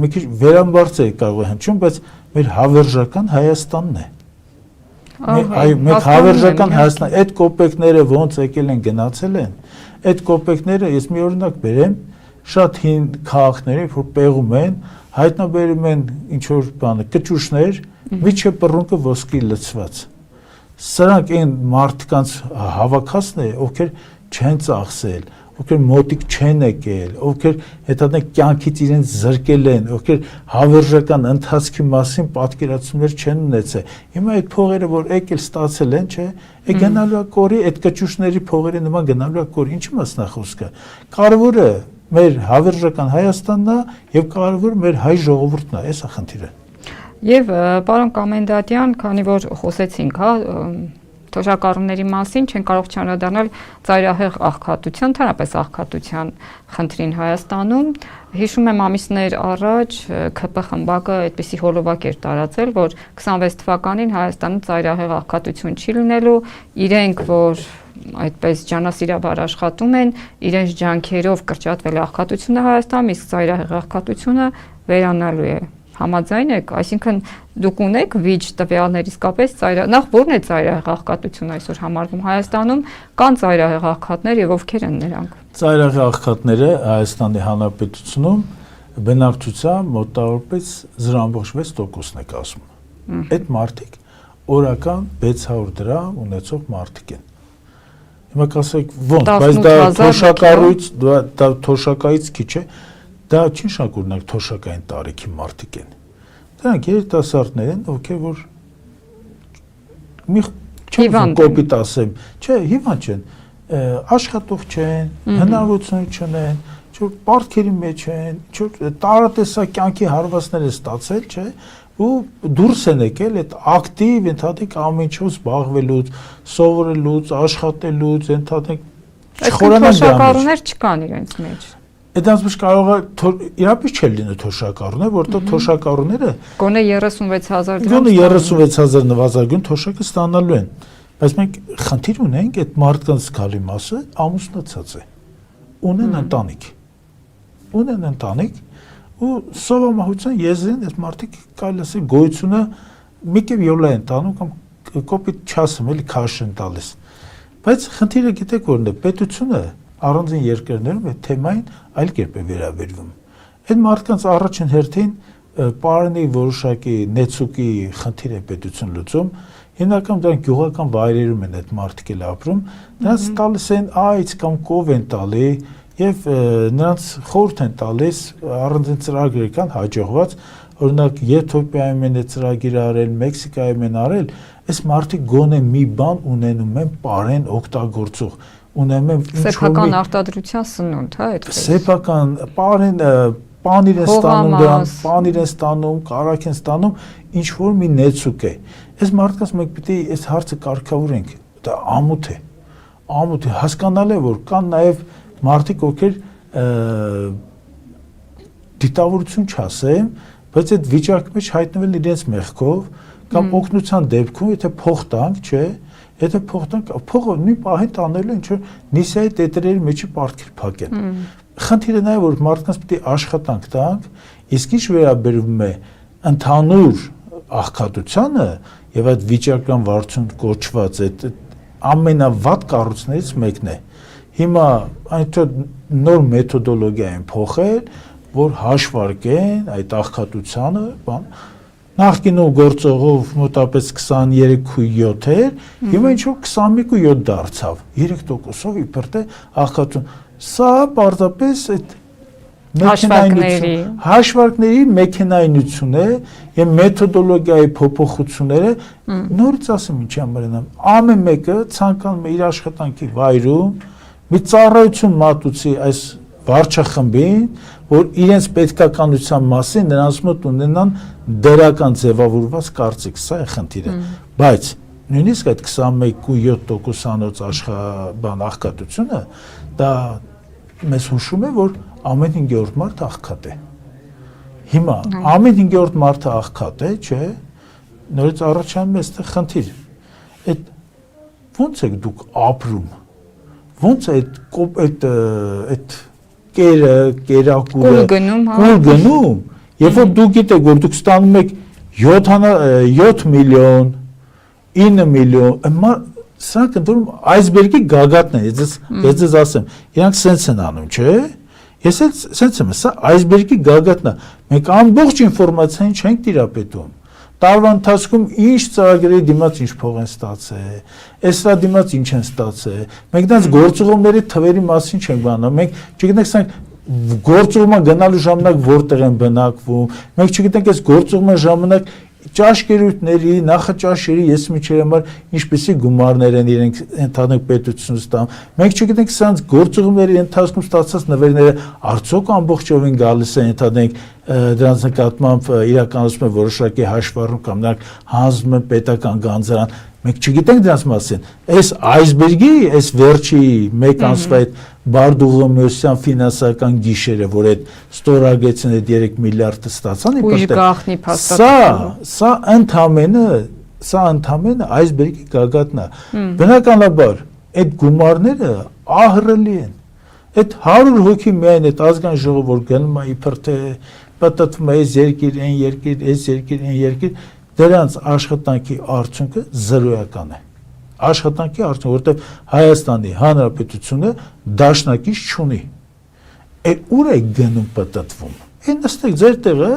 մի քիչ վերամբարձ է կարող է հնչում, բայց մեր հավերժական Հայաստանն է։ Մենք հավերժական Հայաստան, այդ կոպեկները ոնց եկել են գնացել են, այդ կոպեկները ես մի օրինակ բերեմ, շատ հին քաղաքների, որ պեղում են, հայտնաբերում են ինչ-որ բանը, կճուճներ, միջև պռունկը ոսկի լցված։ Սրանք այն մարդկանց հավաքածն է, ովքեր չեն ծախսել, ովքեր մոտիկ չեն եկել, ովքեր հետադենք կյանքից իրենց զրկել են, ովքեր հավերժական ընթացքի մասին պատկերացումներ չեն ունեցել։ Հիմա այդ փողերը, որ եկել ստացել են, չէ, գնալու է կորի, այդ կճուճների փողերի նման գնալու է կորի, ինչի մասն է խոսքը։ Կարևորը մեր հավերժական Հայաստանն է եւ կարևոր մեր հայ ժողովուրդն է, էս է խնդիրը։ Եվ պարոն Կոմենդանտյան, քանի որ խոսեցինք, հա, թոշակառուների մասին, չեն կարող չանդրադառնալ ծայրահեղ աղքատության, ընդհանրապես աղքատության խնդրին Հայաստանում։ Հիշում եմ ամիսներ առաջ ԿՊ խմբակը այդպիսի հոլովակ էր տարածել, որ 26 թվականին Հայաստանում ծայրահեղ աղքատություն չի լինելու, իրենք որ այդպես ջանասիրաբար աշխատում են, իրենց ջանքերով կրճատվել է աղքատությունը Հայաստանում, իսկ ծայրահեղ աղքատությունը վերանալու է։ Համաձայն եք, այսինքն դուք ունեք վիճ տվյալներ իսկապես նախ ո՞րն է ծայրահեղ աղքատությունը այսօր համարվում Հայաստանում, կան ծայրահեղ աղքատներ եւ ովքեր են նրանք։ Ծայրահեղ աղքատները Հայաստանի Հանրապետությունում բնակչության մոտավորապես 0.6%-ն է կազմում։ Այդ մարդիկ օրական 600 դրամ ունեցող մարդիկ են։ Հիմա կասեք ո՞նց, բայց դա թոշակառույց, դա թոշակայից քիչ է, դա չի շակուրնակ թոշակային տարիքի մարդիկ են։ Դրանք երիտասարդներ են, ովքեր որ մի չեմ կոպիտ ասեմ, չէ, հիվանդ չեն, աշխատող չեն, հնարավորություն չունեն, ինչ-որ պարտքերի մեջ են, ինչ-որ տարատեսակ կյանքի հարվածներ են ստացել, չէ, ու դուրս են եկել այդ ակտիվ ընդհանրիկ ամեն ինչով զբաղվելուց, սովորելուց, աշխատելուց, ընդհանրիկ խորանալ թոշակառուներ չկան իրենց մեջ։ Այդ ասում կարող է իրապես չէ լինի թոշակառուներ, որտեղ թոշակառուները գոնե 36,000 դրամ, գոնե 36,000 նվազագույն թոշակը ստանալու են, բայց մենք խնդիր ունենք այդ մարդկանց զգալի մասը ամուսնացած է, ունեն ընտանիք, ու սովամահության եզրին այդ մարդիկ կարելի ասել գոյությունը մի կերպ յոլա են տանում կամ կոպիտ չասեմ, էլի քաշ են տալիս, բայց խնդիրը գիտեք որն է, պետությունը առանձին երկրներում այդ թեմային այլ կերպ է վերաբերվում։ Այդ մարդկանց առաջին հերթին պարանի որոշակի նեցուկի խնդիր է պետություն լուծում, հիմնական դրանք գյուղական վայրերում են այդ մարդիկ էլ ապրում, նրանց տալիս են այց կամ կով են տալի եւ նրանց խորհուրդ են տալիս առանձին ծրագրեր կան հաջողված, օրինակ Եթովպիայում են այդ ծրագիրը արել, Մեքսիկայում են արել, այս մարդիկ գոնե մի բան ունենում են պարեն օգտագործող ունեմ սեփական արտադրության սնունդ, հա, այդպես։ Սեփական պանիր են ստանում դրան, պանիր են ստանում, կարակ են ստանում, ինչ որ մի նեցուկ է։ Այս մարդկանց մենք պիտի այս հարցը կարգավորենք, դա ամոթ է։ Հասկանալ է, որ կան նաև մարդիկ, ովքեր դիտավորություն չասեմ, բայց այդ վիճակի մեջ հայտնվել իրենց մեղքով կամ օգնության դեպքում, եթե փող տանք, չէ, եթե փողը նույն պահին տանելու ինչ որ նիսայի տետրերի մեջի պարտքեր փակեն։ Խնդիրը նա է, որ մարդկանց պիտի աշխատանք տանք, իսկ ինչ վերաբերվում է ընդհանուր աղքատությանը եւ այդ վիճակական վարություն կոչված այդ ամենավատ կառույցներից մեկն է։ Հիմա այնտեղ նոր մեթոդոլոգիա են փոխել, որ հաշվարկեն այդ աղքատությանը, բան նախկինում գործողով մոտապես 23.7 էր, հիմա ինչ-որ 21.7 դարձավ, 3%-ով իբր թե աղքատություն։ Սա պարզապես այդ հաշվարկների մեքենայնություն է եւ մեթոդոլոգիայի փոփոխությունները, նորից ասեմ ինչի համար են, ամեն մեկը ցանկանում է իր աշխատանքի վայրում մի ծառայություն մատուցի այս վարչախմբին, որ իրենց պետքականության մասին նրանց մոտ ունենան դերական ձևավորված կարծիք, սա է խնդիրը, բայց նույնիսկ այդ 21.7%-անոց աղքատությունը, դա մեզ հուշում է, որ ամեն 5-րդ մարդ աղքատ է։ Հիմա ամեն 5-րդ մարդը աղքատ է, չէ, նորից առաջանում է այստեղ խնդիր։ Այդ ո՞նց եք դուք ապրում։ Ո՞նց է այդ կերակուրը կուլ գնում, երբ որ դուք գիտեք, որ դուք ստանում եք 7 միլիոն, 9 միլիոն, սրանք ընդորում այսբերգի գագաթն են, ես ձեզ ասեմ, իրանք սենց են անում, չէ, ես էլ սենց եմ, սա այսբերգի գագաթն է, մենք ամբողջ ինվորմացիային չենք տիրապետում, տարվա ընթացքում ինչ ծրագրերի դիմաց ինչ փող են ստացել, էսրա դիմաց ինչ են ստացել, մենք դրանց գործողումների թվերի մասին չենք բանում, մենք չգիտենք սրանք գործողումը գնալու ժամանակ որտեղ են բնակվում, մենք չգիտենք այս գործողման ժամանակ ճաշկերույթների, նախաճաշերի ես միջեր համար ինչպեսի գումարներ են իրենք ընդհանուր պետությունից ստանում, մենք չգիտենք սրանց գործողումների ընթացքում ստացած նվերները արդյոք ամբողջովին գալիս են ընդհանրենք դրանց նկատմամբ իրականացում է որոշակի հաշվառում կամ նրանք հանձնում են պետական գանձարան, մենք չգիտենք դրանց մասին, այս այսբերգի, այս վերջի մեկ ամսվա այդ Բարդուղոմեոսյան ֆինանսական գիշերը, որ այդ ստորագրեցին այդ 3 միլիարդը ստացան, սա ընդամենը այսբերգի գագաթն է։ Բնականաբար այդ գումարները ահռելի են։ Այդ 100 հոգի միայն այդ ազգային ժողով որ գնում է իբր թե պատտվում է այս երկիր, այն երկիր, այս երկիր, այն երկիր, դրանց աշխատանքի արդյունքը զրոյական է։ Աշխատանքի արդյունքը, որտեղ Հայաստանի Հանրապետությունը դաշնակից չունի։ Ուր է գնում պատտվում։ Այն նստեք ձեր տեղը,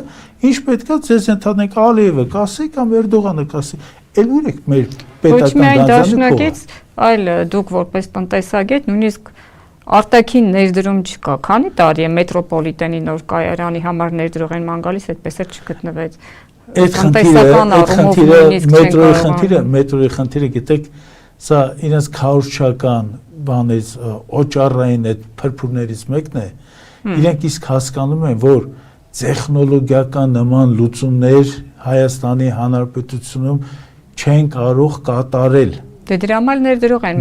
ինչ պետքա ձեզ ընդհանրենք Ալիևը կասի կամ Էրդողանը կասի։ Էլ ուր եք մեր պետական դաշնակից, այլ դուք որպես տնտեսագետ նույնիսկ արտաքին ներդրում չկա, քանի տարի է մետրոպոլիտենի նոր կայարանի համար ներդրող են ման գալիս, այդպես էլ չգտնվեց։ Այդ մետրոյի խնդիրը գիտեք, սա իրենց քարոզչական բանից օճառային այդ փրփուրներից մեկն է, իրենք իսկ հասկանում են, որ տեխնոլոգիական նման լուծումներ Հայաստանի Հանրապետությունում չեն կարող կատարել։ Դե դրա համար ներդրող են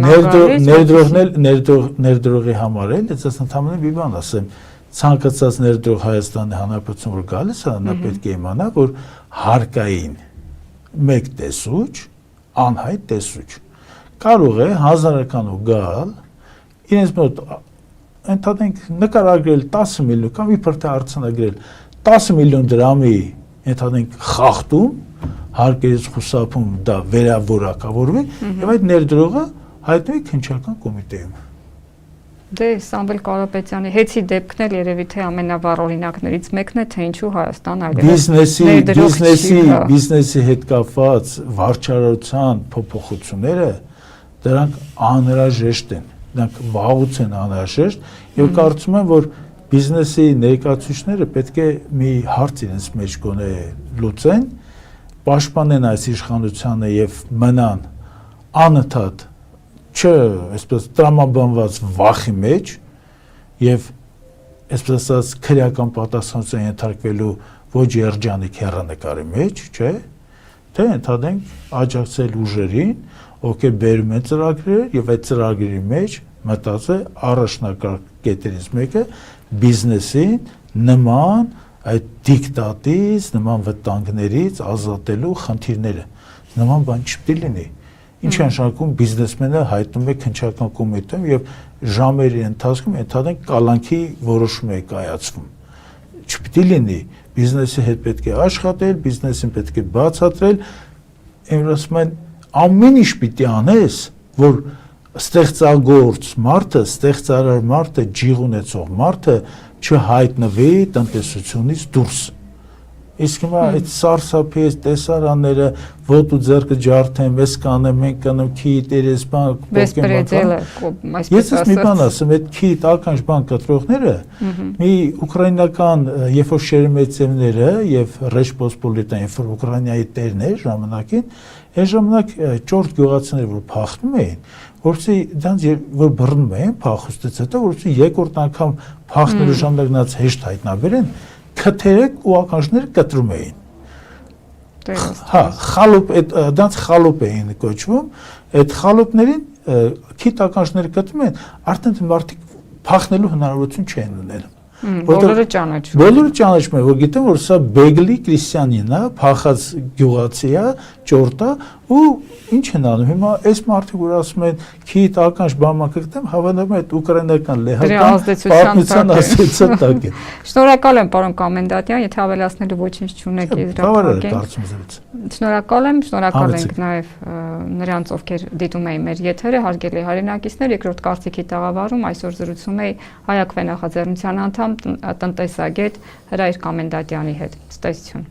ներդրողի համար էլ, ես ընդհանրապես մի բան ասեմ, ցանկացած ներդրող Հայաստանի Հանրապետություն որ գալիս է, նա պետք է իմանա, որ հարկային մեկ տեսուչ, անհայտ տեսուչ կարող է հազարականով գալ, իրենց մոտ ընդհանրենք նկարագրել 10 միլիոն կամ իբր թե արձանագրել 10 միլիոն դրամի ընդհանրենք խախտում, հարկերից խուսափում դա վերավորակավորվի եւ այդ ներդրողը հայտնվի քննչական կոմիտեում։ Դե Սամվել Կարապետյանի հեծի դեպքն էլ երևի թե ամենավառ օրինակներից մեկն է, թե ինչու Հայաստան բիզնեսի հետ կապված վարչարարության փոփոխությունները դրանք անհրաժեշտ են, դրանք վաղուց են անհրաժեշտ եւ կարծում եմ, որ բիզնեսի ներկայացուցիչները պետք է մի հարց իրենց մեջ գոնե լուծեն, պաշտպանեն այս իշխանությունը եւ մնան անընդհատ չէ, այսպես տրամաբանված վախի մեջ եւ այսպես ասած քրեական պատասխանատվության ենթարկվելու ոչ երջանիկ հեռանկարի մեջ, չէ, թե ընդհանրենք աջակցել ուժերին, ովքեր բերում են ծրագրեր եւ այդ ծրագրերի մեջ մտածել առաջնակարգ կետերից մեկը բիզնեսին նման այդ դիկտատից, նման վտանգներից ազատելու խնդիրները, նման բան չպետք է լինի։ Ինչ է նշանակում բիզնեսմենը հայտնում է քննչական կոմիտեում եւ ժամերի ընթացքում ընդհանրեն կալանքի որոշում է կայացվում։ Չպետք է լինի, բիզնեսի հետ պետք է աշխատել, բիզնեսին պետք է բացատրել, ասում են ամեն ինչ պիտի անես, որ ստեղծագործ մարդը, ստեղծարար մարդը, ջիղ ունեցող մարդը չհայտնվի տնտեսությունից դուրս։ Իսկ հիմա այդ սարսափի տեսարանները ոտու ձեռքը ջարդեն, մեզ կանեմ, մենք կանեմ քիթ երես բան, ես մի բան ասեմ, այդ քիթ ականջ բան կտրողները մի ուկրաինական երբ որ շերեմեցևները եւ Ռեջպոսպոլիտան, երբ որ Ուկրաինայի տերն էր ժամանակին, այն ժամանակ ճորտ գյուղացիներ որ փախնում էին, որովհետեւ դրանց որ բռնում էին փախուստից հետո, որովհետեւ երկրորդ անգամ փախնելու ժամանակ նրանց հեշտ հայտնաբերեն քթերեք ու ականջները կտրում էին։ Հա, խալոպ, դրանց խալոպ էին կոչվում, այդ խալոպներին քիթ ականջները կտրում են, արդեն մարդիկ փախնելու հնարավորություն չեն ունել։ Բոլորը ճանաչում։ Բոլորը ճանաչում են, որ գիտեն, որ սա Բեգլի Քրիստիանին է, փախած գյուղացի է, ճորտա ու ինչ են անում։ Հիմա այս մարդիկ որ ասում են քիթ ականջ բամակրտեմ, հավանաբար այդ ուկրաինական լեհական պատմության ազդեցության տակ է։ Շնորհակալ եմ, պարոն Կոմենդանտյան, եթե ավելացնելու ոչինչ չունեք շնորհակալ ենք նաև նրանց, ովքեր դիտում էին մեր եթերը, հարգելի հայրենակիցներ, երկրորդ կարծիքի տաղավարում այսօր զրուցում էի Հայ Ակվե նախաձեռնության անդամ տնտեսագետ Հրայր Կոմենդանտյանի հետ։ Ցտեսություն։